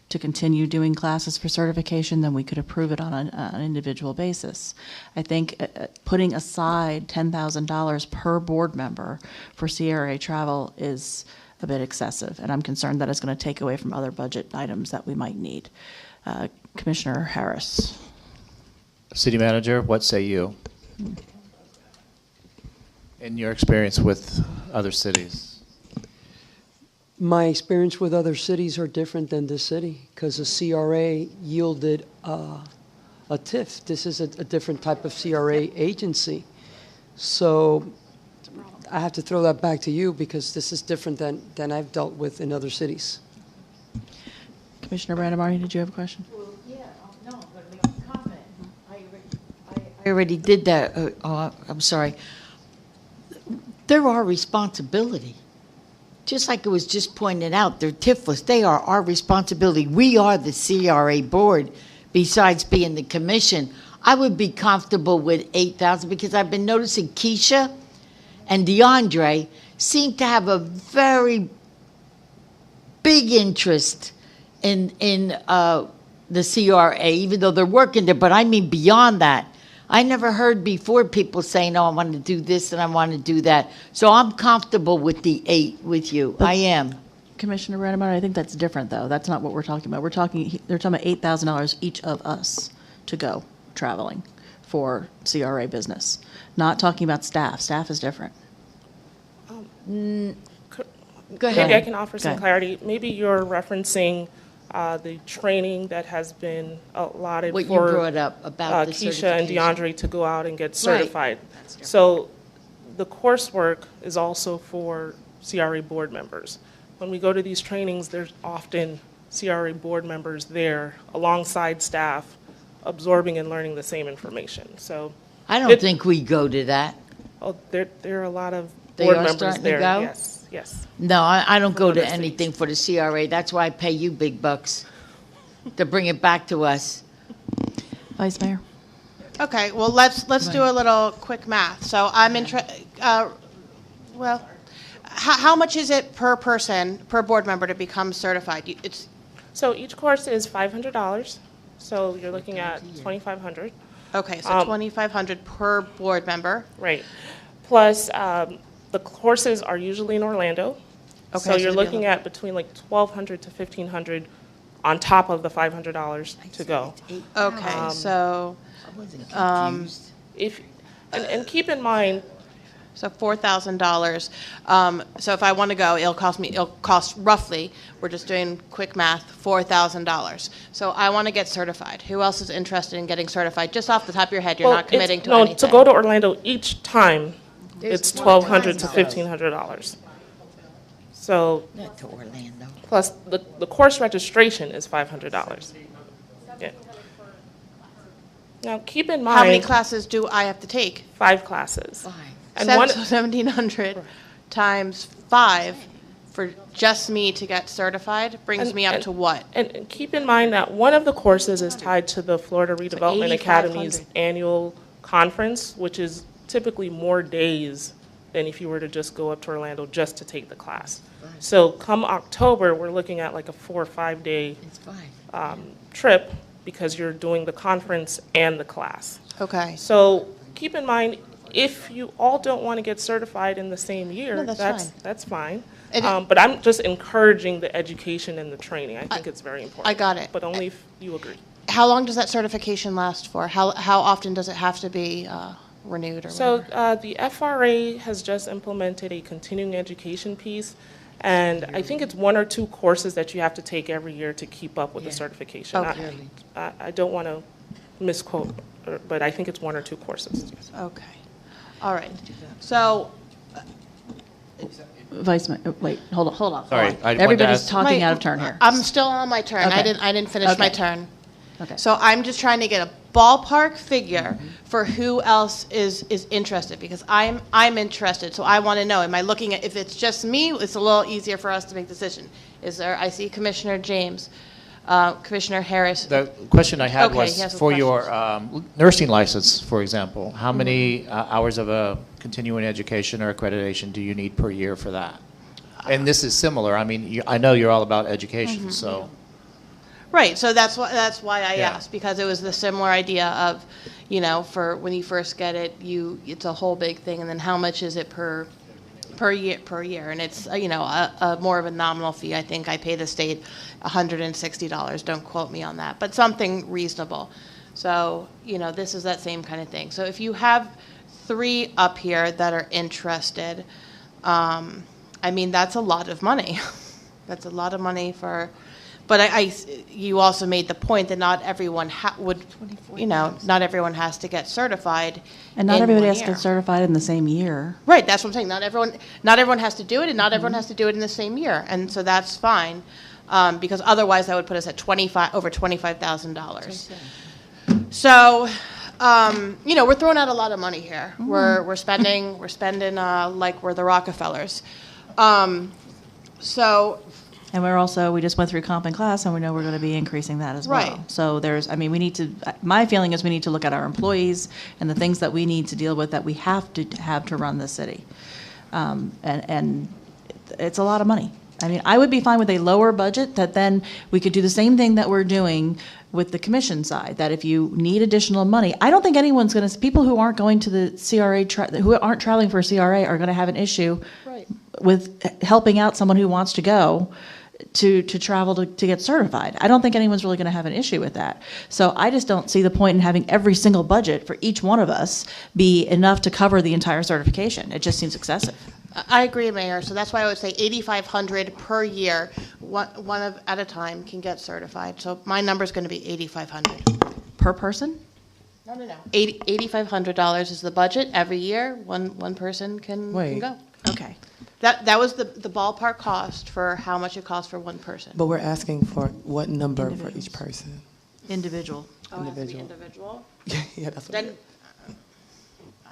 to continue doing classes for certification, then we could approve it on an individual basis. I think putting aside $10,000 per board member for CRA travel is a bit excessive, and I'm concerned that it's going to take away from other budget items that we might need. Commissioner Harris. City Manager, what say you? In your experience with other cities? My experience with other cities are different than this city because the CRA yielded a TIF. This is a different type of CRA agency. So I have to throw that back to you because this is different than I've dealt with in other cities. Commissioner Brandimari, did you have a question? Well, yeah, no, I'm going to make a comment. I already did that. I'm sorry. They're our responsibility. Just like it was just pointed out, they're TIFLess. They are our responsibility. We are the CRA board, besides being the commission. I would be comfortable with 8,000 because I've been noticing Keisha and DeAndre seem to have a very big interest in the CRA, even though they're working there. But I mean beyond that. I never heard before people saying, oh, I want to do this and I want to do that. So I'm comfortable with the 8 with you. I am. Commissioner Brandimari, I think that's different, though. That's not what we're talking about. They're talking about $8,000 each of us to go traveling for CRA business. Not talking about staff. Staff is different. Maybe Go I ahead. can offer Go some ahead. clarity. Maybe you're referencing the training that has been allotted What you for brought up about the Keisha and certification. DeAndre to go out and get certified. So the coursework is also for CRA board members. When we go to these trainings, there's often CRA board members there alongside staff, absorbing and learning the same information. So I don't think we go to that. there are a lot of They board are members starting to there. go? Yes, yes. No, I don't go to other cities. anything for the CRA. That's why I pay you big bucks to bring it back to us. Vice Mayor? Okay, well, let's do a little quick math. So I'm well, how much is it per person, per board member to become certified? It's So each course is $500. So you're looking at $2,500. okay, so 2,500 per board member. Right. Plus, the courses are usually in Orlando. Okay, So so you're it'd be looking at between like $1,200 to $1,500 on top of the $500 to go. Okay, so I wasn't confused. And keep in mind, so $4,000. So if I want to go, it'll cost roughly, we're just doing quick math, $4,000. So I want to get certified. Who else is interested in getting certified? Just off the top of your head, you're well, not committing to no, anything. to go to Orlando each time, it's more $1,200 to times. $1,500. So Not to Orlando. plus the course registration is $500. Yeah. Now keep in mind, How many classes do I have to take? 5 classes. Fine. And So one, 1,700 times 5 for just me to get certified brings me up to what? And keep in mind that one of the courses is tied to the Florida Redevelopment 8,500. Academy's annual conference, which is typically more days than if you were to just go up to Orlando just to take the class. So come October, we're looking at like a 4 or 5 day It's fine. trip because you're doing the conference and the class. Okay. So keep in mind, if you all don't want to get certified in the same year, No, that's fine. that's fine. And But I'm just encouraging the education and the training. I think it's very important. I got it. But only if you agree. How long does that certification last for? How often does it have to be renewed or So whatever? the FRA has just implemented a continuing education piece, and I think it's 1 or 2 courses that you have to take every year to keep up with the certification. Okay. I don't want to misquote, but I think it's 1 or 2 courses. Okay. All right. So Vice Mayor, wait, hold on. Sorry, I wanted to Everybody's ask- talking Wait, out of turn here. I'm still on my turn. Okay. I didn't finish my Okay. turn. Okay. So I'm just trying to get a ballpark figure for who else is interested, because I'm interested. So I want to know, am I looking at, if it's just me, it's a little easier for us to make a decision. Is there, I see Commissioner James, Commissioner Harris. The question I had Okay, was he has some for your nursing license, for example, how many hours of a continuing education or accreditation do you need per year for that? And this is similar. I mean, I know you're all about education, so. Right, so that's why I Yeah. asked, because it was the similar idea of, you know, for when you first get it, it's a whole big thing, and then how much is it per year, and it's you know, a more of a nominal fee. I think I pay the state $160. Don't quote me on that, but something reasonable. So you know, this is that same kind of thing. So if you have 3 up here that are interested, I mean, that's a lot of money. That's a lot of money for. But you also made the point that not everyone not everyone has to get certified. And not in everybody 1 has to year. get certified in the same year. Right, that's what I'm saying. Not everyone has to do it, and not everyone has to do it in the same year, and so that's fine, because otherwise that would put us at over $25,000. So, you know, we're throwing out a lot of money here. We're spending like we're the Rockefellers. So. And we just went through comp and class, and we know we're going to be increasing that as well. Right. So my feeling is we need to look at our employees and the things that we need to deal with that we have to run the city. And it's a lot of money. I mean, I would be fine with a lower budget that then we could do the same thing that we're doing with the commission side, that if you need additional money, I don't think anyone's going to, people who aren't going to the CRA, who aren't traveling for a CRA are going to have an issue with helping out someone who wants to go to travel to get certified. I don't think anyone's really going to have an issue with that. So I just don't see the point in having every single budget for each one of us be enough to cover the entire certification. It just seems excessive. I agree, Mayor. So that's why I would say $8,500 per year, at a time, can get certified. So my number is going to be $8,500 Per person? No. $8,500 is the budget every year. One person can go. Okay. That was the ballpark cost for how much it costs for one person. But we're asking for what number for each person? Individual. Oh, it has to be individual? Yeah, that's what. Then,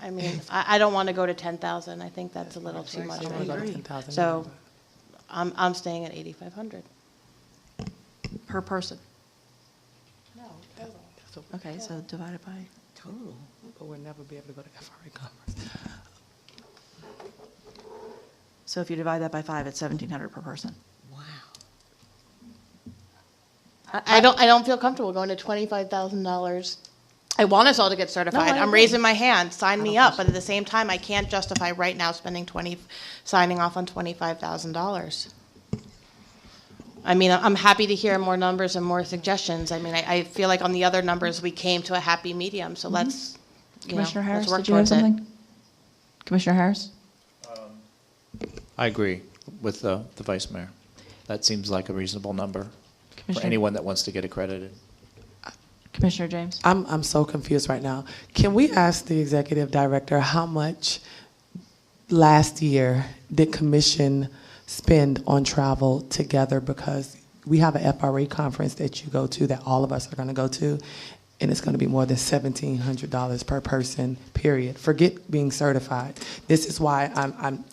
I mean, I don't want to go to 10,000. I think that's a little too much. I wanna go to 10,000. So I'm staying at 8,500. Per person. No, total. Okay, so divided by. Total, but we'll never be able to go to FRA conference. So if you divide that by 5, it's $1,700 per person. I don't feel comfortable going to $25,000. I want us all to get certified. I I'm agree. raising my hand. Sign me up. But at the same time, I can't justify right now signing off on $25,000. I mean, I'm happy to hear more numbers and more suggestions. I mean, I feel like on the other numbers we came to a happy medium. So let's, Commissioner Harris, let's work did you have towards it. something? Commissioner Harris? I agree with the Vice Mayor. That seems like a reasonable number for Commissioner- anyone that wants to get accredited. Commissioner James? I'm so confused right now. Can we ask the executive director how much last year did commission spend on travel together? Because we have a FRA conference that you go to that all of us are going to go to, and it's going to be more than $1,700 per person, period. Forget being certified. This is why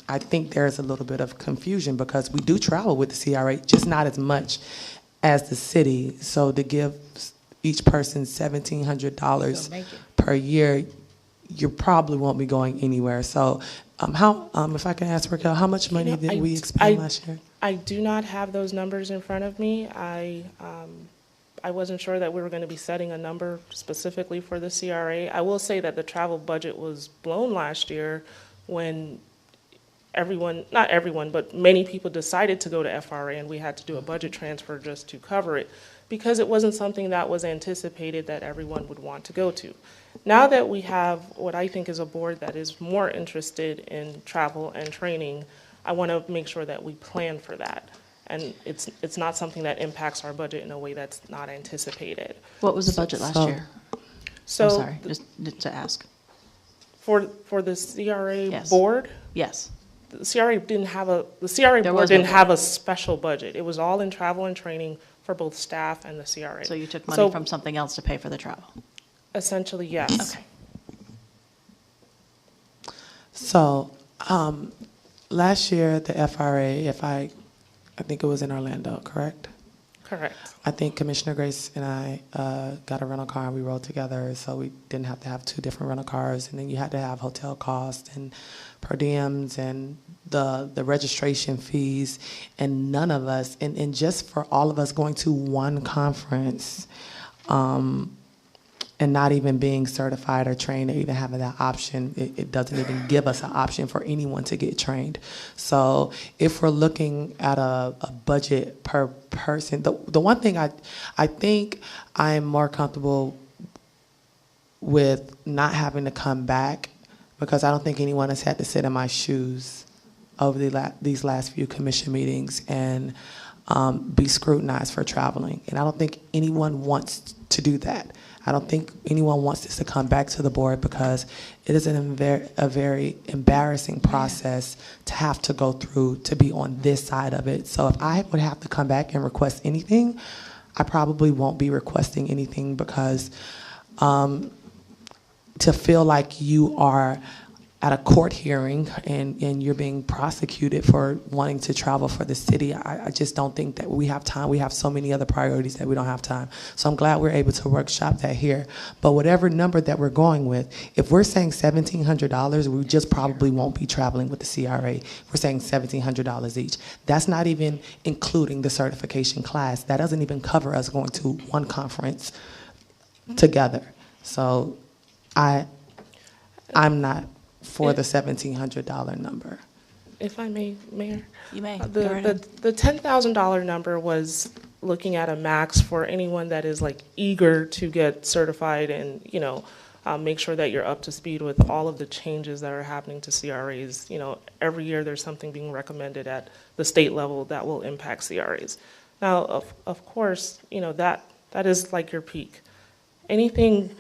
I think there's a little bit of confusion, because we do travel with the CRA, just not as much as the city. So to give each person $1,700 per year, you probably won't be going anywhere. So if I can ask Raquel, how much money did we expend last year? I do not have those numbers in front of me. I wasn't sure that we were going to be setting a number specifically for the CRA. I will say that the travel budget was blown last year when not everyone, but many people decided to go to FRA, and we had to do a budget transfer just to cover it, because it wasn't something that was anticipated that everyone would want to go to. Now that we have what I think is a board that is more interested in travel and training, I want to make sure that we plan for that. And it's not something that impacts our budget in a way that's not anticipated. What was the budget last year? So I'm sorry, just to ask. For the CRA Yes. board, Yes. the CRA board didn't have a special budget. It was all in travel and training for both staff and the CRA. So you took money So from something else to pay for the travel? essentially, yes. Okay. So, last year, the FRA, I think it was in Orlando, correct? Correct. I think Commissioner Grace and I got a rental car and we rode together, so we didn't have to have two different rental cars. And then you had to have hotel costs and per diems and the registration fees, and none of us, and just for all of us going to one conference, and not even being certified or trained or even having that option, it doesn't even give us an option for anyone to get trained. So if we're looking at a budget per person, the one thing I think I'm more comfortable with not having to come back, because I don't think anyone has had to sit in my shoes over these last few commission meetings and be scrutinized for traveling. And I don't think anyone wants to do that. I don't think anyone wants this to come back to the board, because it is a very embarrassing process to have to go through to be on this side of it. So if I would have to come back and request anything, I probably won't be requesting anything, because to feel like you are at a court hearing and you're being prosecuted for wanting to travel for the city, I just don't think that we have time. We have so many other priorities that we don't have time. So I'm glad we're able to workshop that here. But whatever number that we're going with, if we're saying $1,700, we just probably won't be traveling with the CRA. We're saying $1,700 each. That's not even including the certification class. That doesn't even cover us going to one conference together. So I'm not for the $1,700 number. If I may, Mayor? You may. Go right The ahead. $10,000 number was looking at a max for anyone that is like eager to get certified and, make sure that you're up to speed with all of the changes that are happening to CRAs. Every year there's something being recommended at the state level that will impact CRAs. Now, of course, that is like your peak. Anything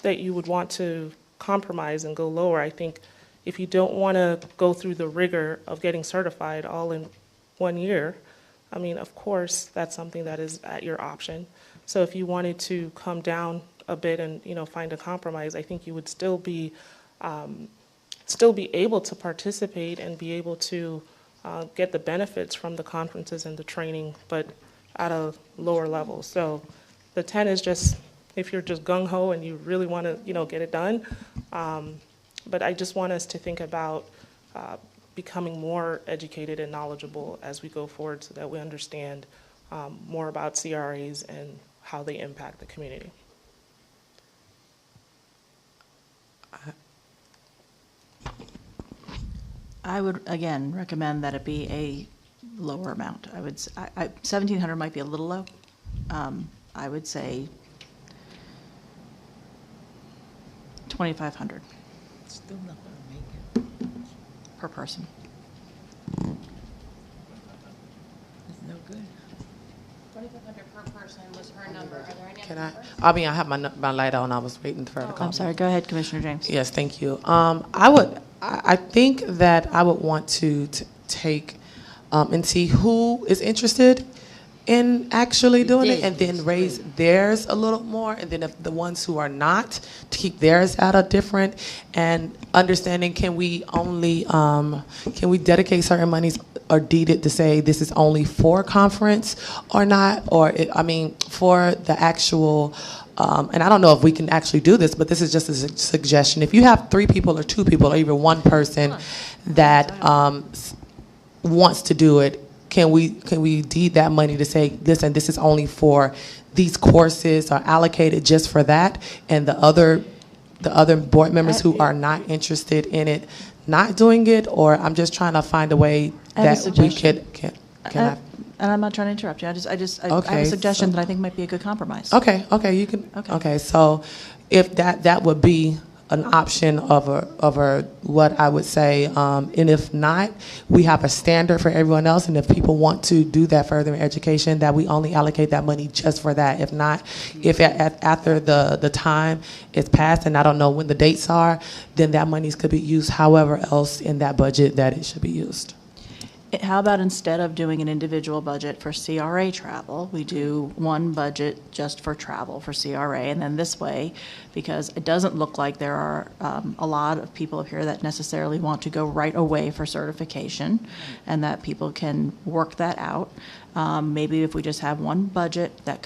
that you would want to compromise and go lower, I think if you don't want to go through the rigor of getting certified all in 1 year, of course, that's something that is at your option. So if you wanted to come down a bit and, find a compromise, I think you would still be able to participate and be able to get the benefits from the conferences and the training, but at a lower level. So the 10 is just, if you're just gung-ho and you really want to, get it done. But I just want us to think about becoming more educated and knowledgeable as we go forward, so that we understand more about CRAs and how they impact the community. I would, again, recommend that it be a lower amount. I would, 1,700 might be a little low. I would say 2,500 Still not gonna make it. per person. It's no good. 2,500 per person was her number. Are there any Can other I? numbers? I have my light on. I was waiting for her to Oh, come. I'm sorry. Go ahead, Commissioner James. Yes, thank you. I think that I would want to take and see who is interested in actually doing it, and then raise theirs a little more, and then if the ones who are not, to keep theirs at a different, and understanding, can we dedicate certain monies or deed it to say this is only for conference or not, or for the actual, and I don't know if we can actually do this, but this is just a suggestion. If you have 3 people or 2 people or even one person that wants to do it, can we deed that money to say this, and this is only for these courses, are allocated just for that, and the other board members who are not interested in it not doing it? Or I'm just trying to find a way I have a that we suggestion. can And I'm not trying to interrupt you. I have Okay, a suggestion so- that I think might be a good compromise. Okay, you can. Okay. Okay, so if that would be an option of what I would say, and if not, we have a standard for everyone else, and if people want to do that further in education, that we only allocate that money just for that. If not, if after the time is passed, and I don't know when the dates are, then that money could be used however else in that budget that it should be used. How about instead of doing an individual budget for CRA travel, we do one budget just for travel for CRA? And then this way, because it doesn't look like there are a lot of people here that necessarily want to go right away for certification, and that people can work that out. Maybe if we just have one budget that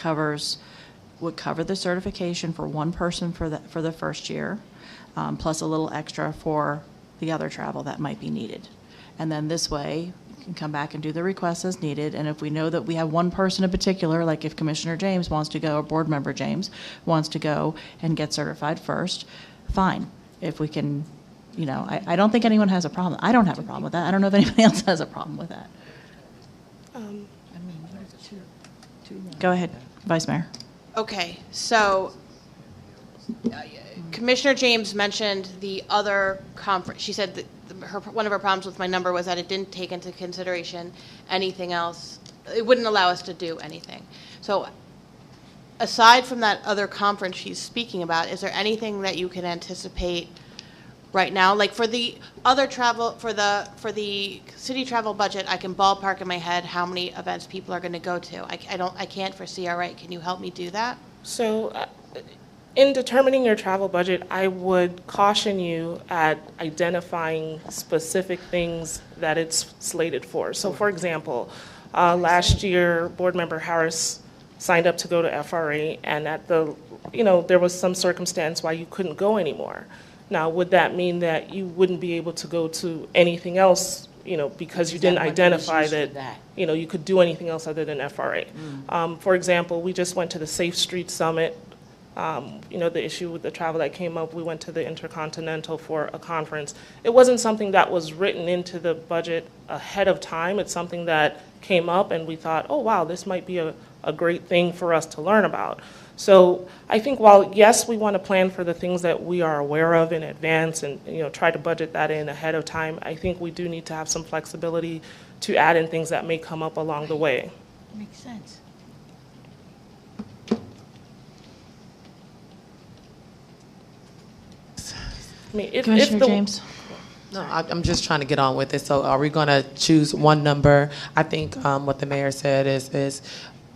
would cover the certification for one person for the first year, plus a little extra for the other travel that might be needed. And then this way, can come back and do the requests as needed, and if we know that we have one person in particular, like if Commissioner James wants to go, or Board Member James wants to go and get certified first, fine. If we can, I don't think anyone has a problem. I don't have a problem with that. I don't know if anybody else has a problem with that. Go ahead, Vice Mayor. Okay, so Commissioner James mentioned the other conference. She said that one of her problems with my number was that it didn't take into consideration anything else. It wouldn't allow us to do anything. So aside from that other conference she's speaking about, is there anything that you can anticipate right now? Like for the other travel, for the city travel budget, I can ballpark in my head how many events people are going to go to. I can't for CRA. Can you help me do that? So in determining your travel budget, I would caution you at identifying specific things that it's slated for. So for example, last year, Board Member Harris signed up to go to FRA, and there was some circumstance why you couldn't go anymore. Now, would that mean that you wouldn't be able to go to anything else, because you didn't identify that, you could do anything else other than FRA? For example, we just went to the Safe Street Summit. The issue with the travel that came up, we went to the Intercontinental for a conference. It wasn't something that was written into the budget ahead of time. It's something that came up and we thought, oh wow, this might be a great thing for us to learn about. So I think while, yes, we want to plan for the things that we are aware of in advance and try to budget that in ahead of time, I think we do need to have some flexibility to add in things that may come up along the way. Makes sense. I mean, if Commissioner the, James? No, I'm just trying to get on with it. So are we going to choose one number? I think what the mayor said is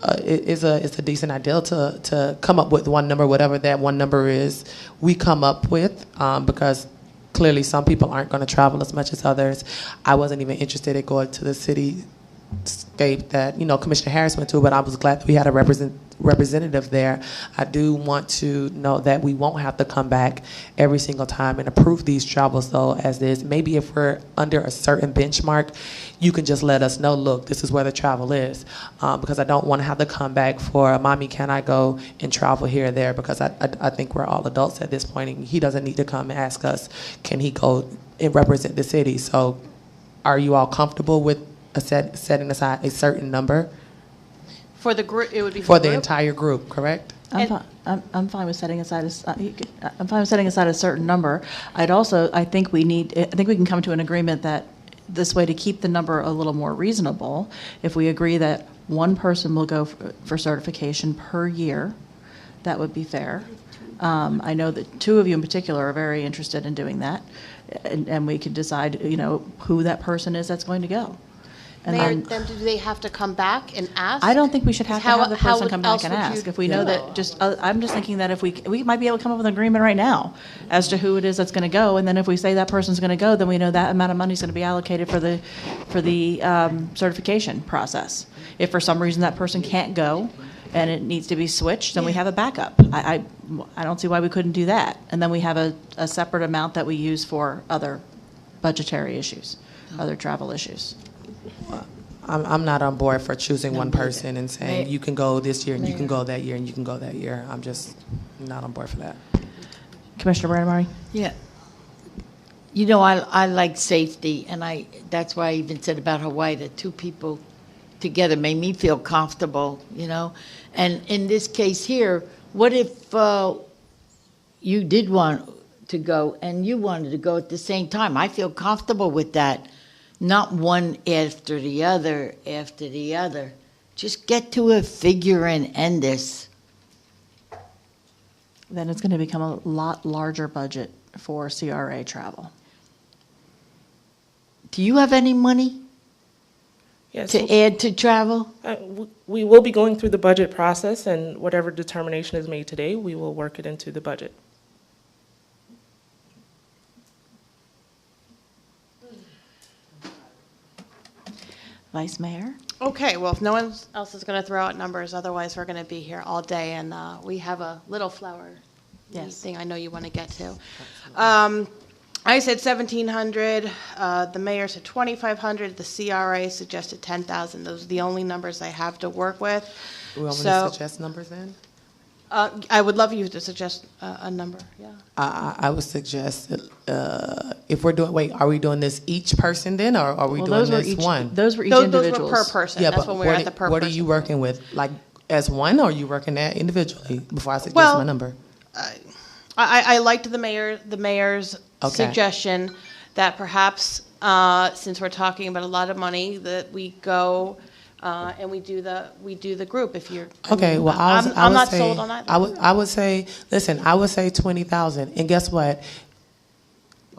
a decent idea to come up with one number, whatever that one number is we come up with, because clearly some people aren't going to travel as much as others. I wasn't even interested in going to the cityscape that Commissioner Harris went to, but I was glad that we had a representative there. I do want to know that we won't have to come back every single time and approve these travels though as is. Maybe if we're under a certain benchmark, you can just let us know, look, this is where the travel is. Because I don't want to have to come back for, mommy, can I go and travel here or there? Because I think we're all adults at this point, and he doesn't need to come and ask us, can he go and represent the city? So are you all comfortable with setting aside a certain number? For the group, it would be For the entire group, correct? I'm fine with setting aside a certain number. I think we can come to an agreement that this way, to keep the number a little more reasonable, if we agree that one person will go for certification per year, that would be fair. I know that two of you in particular are very interested in doing that, and we could decide, who that person is that's going to go. And Mayor, then do they have to come back and ask? I don't think we should have to have the How person come back else and would ask. you If we do know it? that, I'm just thinking that if we might be able to come up with an agreement right now as to who it is that's going to go, and then if we say that person's going to go, then we know that amount of money is going to be allocated for the certification process. If for some reason that person can't go and it needs to be switched, then we have a backup. I don't see why we couldn't do that. And then we have a separate amount that we use for other budgetary issues, other travel issues. I'm not on board for choosing one person and saying you can go this year and you can go that year and you can go that year. I'm just not on board for that. Commissioner Brandamari? Yeah. I like safety, and that's why I even said about Hawaii, that two people together made me feel comfortable, And in this case here, what if you did want to go and you wanted to go at the same time? I feel comfortable with that. Not one after the other after the other. Just get to a figure and end this. Then it's going to become a lot larger budget for CRA travel. Do you have any money? Yes. to add to travel? We will be going through the budget process, and whatever determination is made today, we will work it into the budget. Vice Mayor? Okay, well, if no one else is going to throw out numbers, otherwise we're going to be here all day, and we have a little flower Yes. thing I know you want to get to. I said 1,700, the mayor said 2,500, the CRA suggested 10,000. Those are the only numbers I have to work with. We want me So- to suggest numbers then? I would love you to suggest a number, yeah. I would suggest, if we're doing, wait, are we doing this each person then, or are we Well, doing those were this each, one? those were each Those individuals. were per person, Yeah, that's but when we were what at the per what are person. you working with? Like, as one, or are you working at individually, before I suggest Well, my number? I liked the mayor's Okay. suggestion that perhaps, since we're talking about a lot of money, that we go and we do the group. If you're Okay, well, I'm not sold on either. I would say, listen, I would say 20,000, and guess what?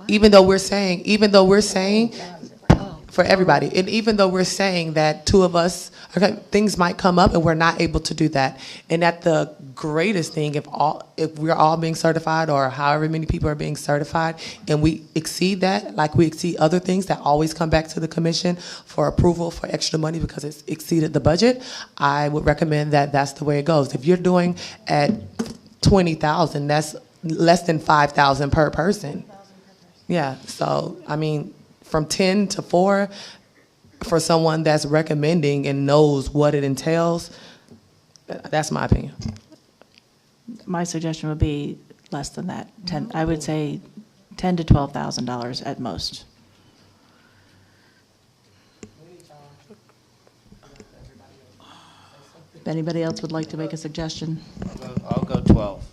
Even though we're saying for everybody, and even though we're saying that two of us, okay, things might come up and we're not able to do that, and that the greatest thing, if we're all being certified, or however many people are being certified, and we exceed that, like we exceed other things that always come back to the commission for approval for extra money because it's exceeded the budget, I would recommend that that's the way it goes. If you're doing at 20,000, that's less than 5,000 per person. Yeah, so, I mean, from 10 to 4, for someone that's recommending and knows what it entails, that's my opinion. My suggestion would be less than that. I would say $10,000 to $12,000 at most. If anybody else would like to make a suggestion. I'll go 12.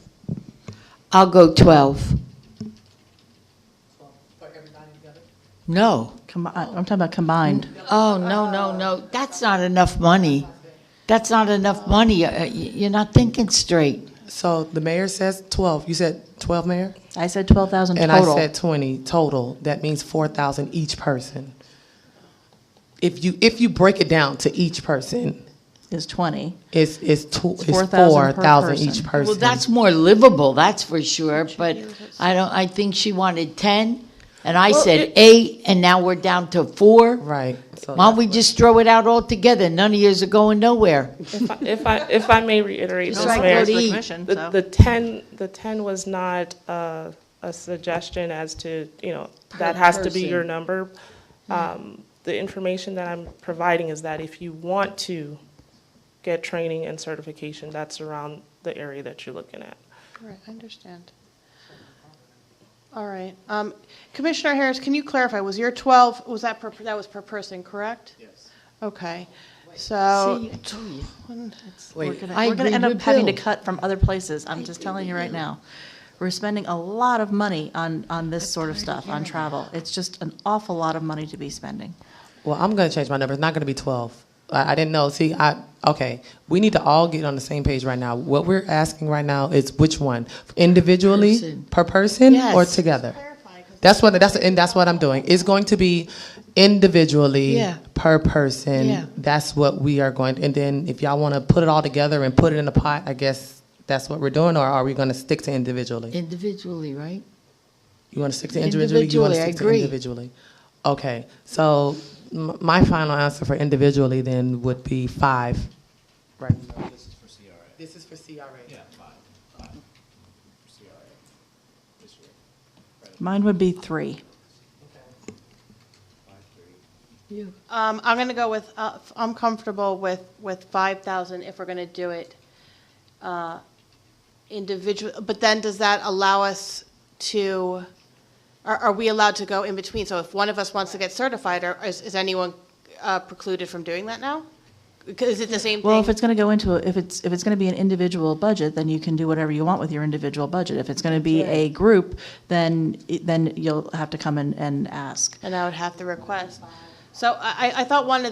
I'll go 12. No. I'm talking about combined. Oh, no. That's not enough money. That's not enough money. You're not thinking straight. So the mayor says 12. You said 12, Mayor? I said 12,000 And total. I said 20 total. That means 4,000 each person. If you break it down to each person, Is 20. it's 4,000 per 4,000 each person. person. Well, that's more livable, that's for sure, but I think she wanted 10, and I said 8, and now we're down to 4. right. So Why don't we just throw it out all together? None of yours are going nowhere. If I may reiterate, Just Ms. like Mayor, go to eat. Commission, the, so. the 10 was not a suggestion as to, that has to be your person. number. The information that I'm providing is that if you want to get training and certification, that's around the area that you're looking at. Right, I understand. All right. Commissioner Harris, can you clarify, was your 12, that was per person, correct? Yes. Okay. So, See, I told you. We're Wait, gonna I agree end up with having to Bill. cut from other places. I'm just telling you right now. We're spending a lot of money on this sort of stuff, on travel. It's just an awful lot of money to be spending. well, I'm going to change my number. It's not going to be 12. I didn't know. See, okay. We need to all get on the same page right now. What we're asking right now is which one? Individually, Person. per person, or Yes. together? That's what I'm doing. It's going to be individually Yeah. per person. Yeah. That's what we are going. And then if y'all want to put it all together and put it in a pot, I guess that's what we're doing. Or are we going to stick to individually? Individually, right? You want to stick to individually? You want to Individually, I stick to agree. individually? Okay. So my final answer for individually then would be 5. Right. This is for CRA. This is for CRA. Yeah, 5 for CRA this year. Mine would be 3. I'm going to go with, I'm comfortable with 5,000 if we're going to do it individual, but then does that allow us to, are we allowed to go in between? So if one of us wants to get certified, is anyone precluded from doing that now? Is it the same thing? Well, if it's going to go into, if it's going to be an individual budget, then you can do whatever you want with your individual budget. If it's going to be a group, then you'll have to come and ask. And I would have to request. So I thought one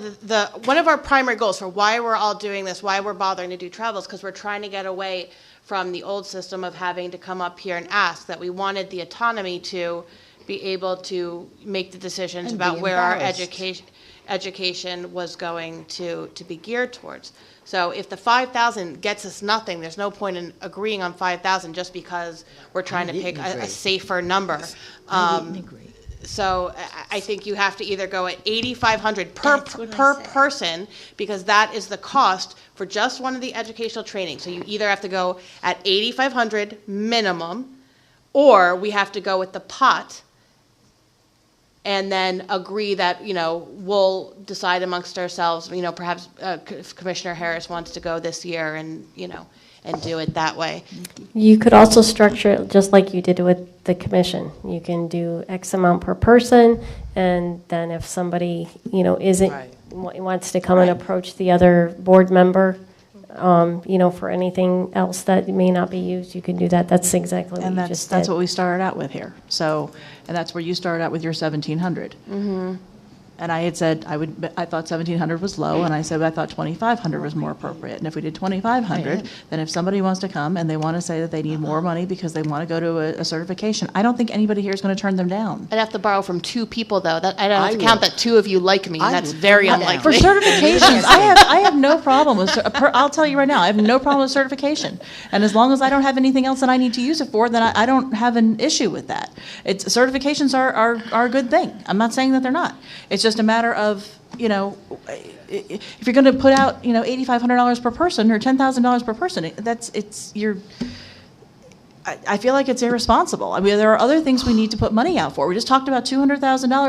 of our primary goals for why we're all doing this, why we're bothering to do travel, is because we're trying to get away from the old system of having to come up here and ask, that we wanted the autonomy to be able to make the decisions And about be where our embarrassed. education was going to be geared towards. So if the 5,000 gets us nothing, there's no point in agreeing on 5,000 just because we're trying to pick didn't agree. a safer number. I didn't agree. So I think you have to either go at 8,500 per That's what I per said. person, because that is the cost for just one of the educational training. So you either have to go at 8,500 minimum, or we have to go with the pot and then agree that, we'll decide amongst ourselves, perhaps if Commissioner Harris wants to go this year and do it that way. You could also structure it just like you did with the commission. You can do X amount per person, and then if somebody, isn't, Right. wants to come and approach the other board member, for anything else that may not be used, you can do that. That's exactly what And you that's, just that's did. what we started out with here. So, and that's where you started out with your 1,700. And I had said, I thought 1,700 was low, and I said, I thought 2,500 was more appropriate. And if we did 2,500, then if somebody wants to come and they want to say that they need more money because they want to go to a certification, I don't think anybody here is going to turn them down. I'd have to borrow from two people, though. That I don't have I to count will. that two of you like me. I That's will very turn you down. For unlikely. certifications, I have no problem with, I'll tell you right now, I have no problem with certification. And as long as I don't have anything else that I need to use it for, then I don't have an issue with that. Certifications are a good thing. I'm not saying that they're not. It's just a matter of, if you're going to put out, $8,500 per person or $10,000 per person, I feel like it's irresponsible. I mean, there are other things we need to put money out for. We just talked about $200,000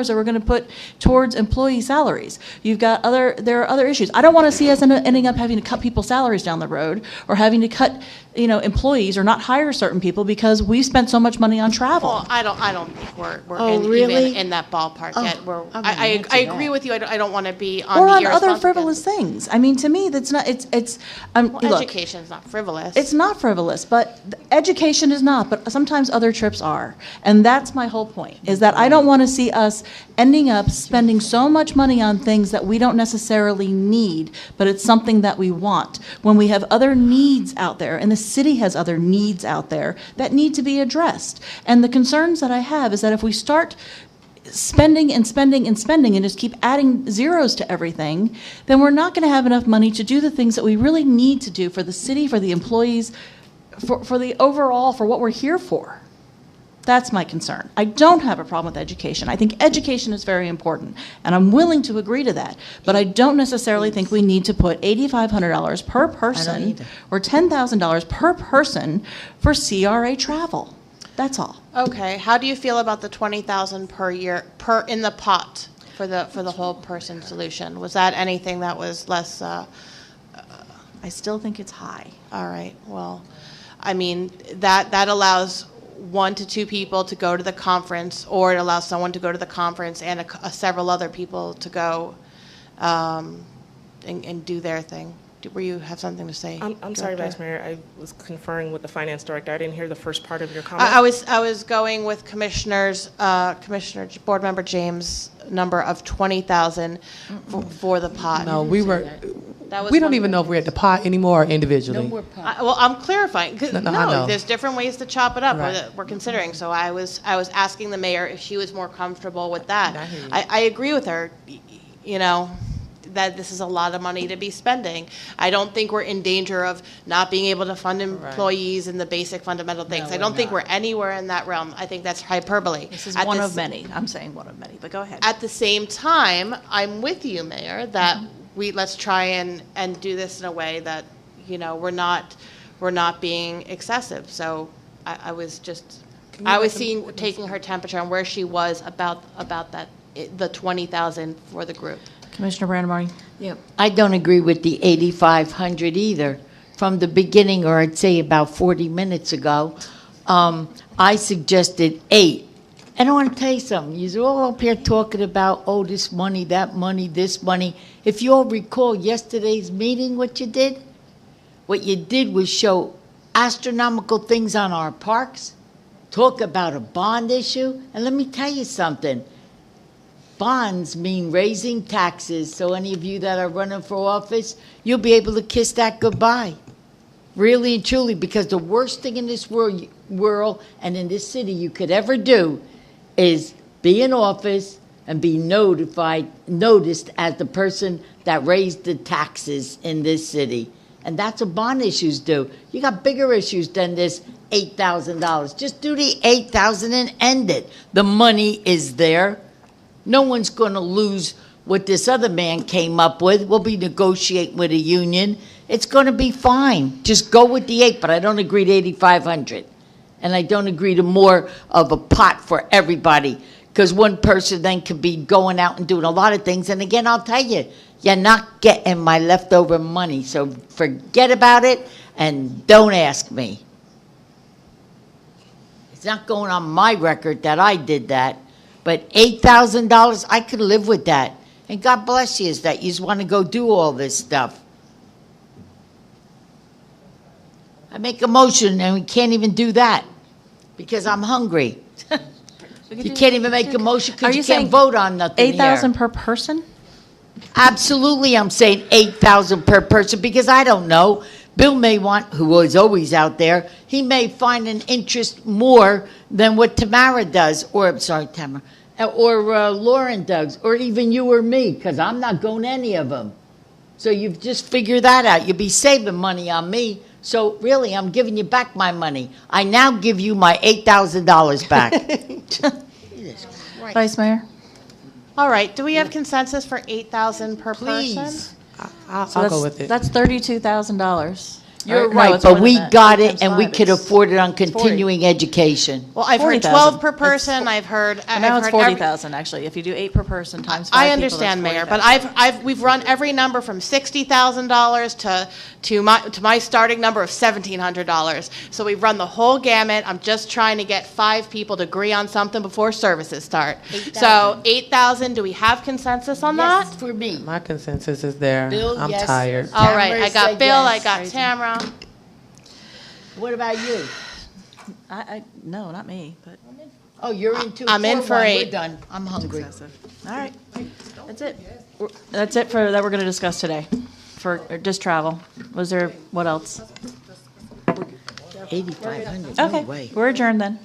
that we're going to put towards employee salaries. There are other issues. I don't want to see us ending up having to cut people's salaries down the road, or having to cut, employees or not hire certain people because we've spent so much money on travel. Well, I don't think we're Oh, even really? in that ballpark Oh, yet. I'm gonna I answer agree that. with you. I don't want to be on Or the on other irresponsible frivolous end. things. I mean, to me, that's not, Well, look, education is not frivolous. it's not frivolous, but education is not, but sometimes other trips are. And that's my whole point, is that I don't want to see us ending up spending so much money on things that we don't necessarily need, but it's something that we want, when we have other needs out there, and the city has other needs out there that need to be addressed. And the concerns that I have is that if we start spending and spending and spending and just keep adding zeros to everything, then we're not going to have enough money to do the things that we really need to do for the city, for the employees, for the overall, for what we're here for. That's my concern. I don't have a problem with education. I think education is very important, and I'm willing to agree to that. But I don't necessarily think we need to put $8,500 per person either. or $10,000 per person for CRA travel. That's all. Okay, how do you feel about the 20,000 per year in the pot for the whole person solution? Was that anything that was less? I still think it's high. All right. Well, I mean that allows 1 to 2 people to go to the conference, or it allows someone to go to the conference and several other people to go and do their thing. Were you have something to say? I'm sorry, Director? Vice Mayor. I was conferring with the finance director. I didn't hear the first part of your comment. I was going with Commissioner Board Member James' number of 20,000 for the pot. No, we were, That was we one don't of even the know if we're at the pot anymore or individually. No more pot. Well, I'm clarifying. 'Cause No, no, I know. there's different ways to chop it up Right. that we're considering. So I was asking the mayor if she was more comfortable with that. I hear you. I agree with her, that this is a lot of money to be spending. I don't think we're in danger of not being able to fund employees and the basic fundamental things. I don't think we're anywhere in that realm. I think that's hyperbole. This is At one the of s- many. I'm saying one of many, but go ahead. At the same time, I'm with you, Mayor, that let's try and do this in a way that, we're not being excessive. So I was taking her temperature on where she was about that, the 20,000 for the group. Commissioner Brandemar. Yeah, I don't agree with the 8,500 either. From the beginning, or I'd say about 40 minutes ago, I suggested 8. And I want to tell you something. You're all up here talking about, this money, that money, this money. If you all recall yesterday's meeting, what you did was show astronomical things on our parks, talk about a bond issue, and let me tell you something. Bonds mean raising taxes, so any of you that are running for office, you'll be able to kiss that goodbye. Really and truly, because the worst thing in this world and in this city you could ever do is be in office and be noticed as the person that raised the taxes in this city. And that's what bond issues do. You got bigger issues than this $8,000. Just do the $8,000 and end it. The money is there. No one's going to lose what this other man came up with. We'll be negotiating with a union. It's going to be fine. Just go with the 8, but I don't agree to 8,500. And I don't agree to more of a pot for everybody, because one person then could be going out and doing a lot of things. And again, I'll tell you, you're not getting my leftover money. So forget about it and don't ask me. It's not going on my record that I did that. But $8,000, I could live with that. And God bless you, is that you just want to go do all this stuff. I make a motion and we can't even do that because I'm hungry. You can't even make a motion Are because you you can't saying vote on nothing here. 8,000 per person? Absolutely, I'm saying 8,000 per person because I don't know. Bill may want, who is always out there, he may find an interest more than what Tamara does, or I'm sorry, Tamara, or Lauren does, or even you or me, because I'm not going to any of them. So you've just figured that out. You'll be saving money on me. So really, I'm giving you back my money. I now give you my $8,000 back. Vice Mayor? All right, do we have consensus for 8,000 per person? Please. I'll go with it. That's $32,000. You're Or- no, right, it's more but than we that. got 8 it times and we 5 could is- afford it on 40. continuing education. Well, I've heard 40,000. 12 per It's person, I've heard. Now it's I've heard every- 40,000, actually. If you do 8 per person times 5 I people, understand, that's Mayor, but 40,000. we've run every number from $60,000 to my starting number of $1,700. So we've run the whole gamut. I'm just trying to get 5 people to agree on something before services start. 8,000. So 8,000, do we have consensus on that? Yes, for me. My consensus is there. Bill, I'm yes. tired. All right, Tamara I got said Bill, I yes. got Tamara. What about you? No, not me, but Oh, you're in too. I'm in for 4-1. 8. We're done. I'm hungry. excessive. All right. That's it. That's it that we're going to discuss today for just travel. Was there, what else? 8,500. Okay, No way. we're adjourned then.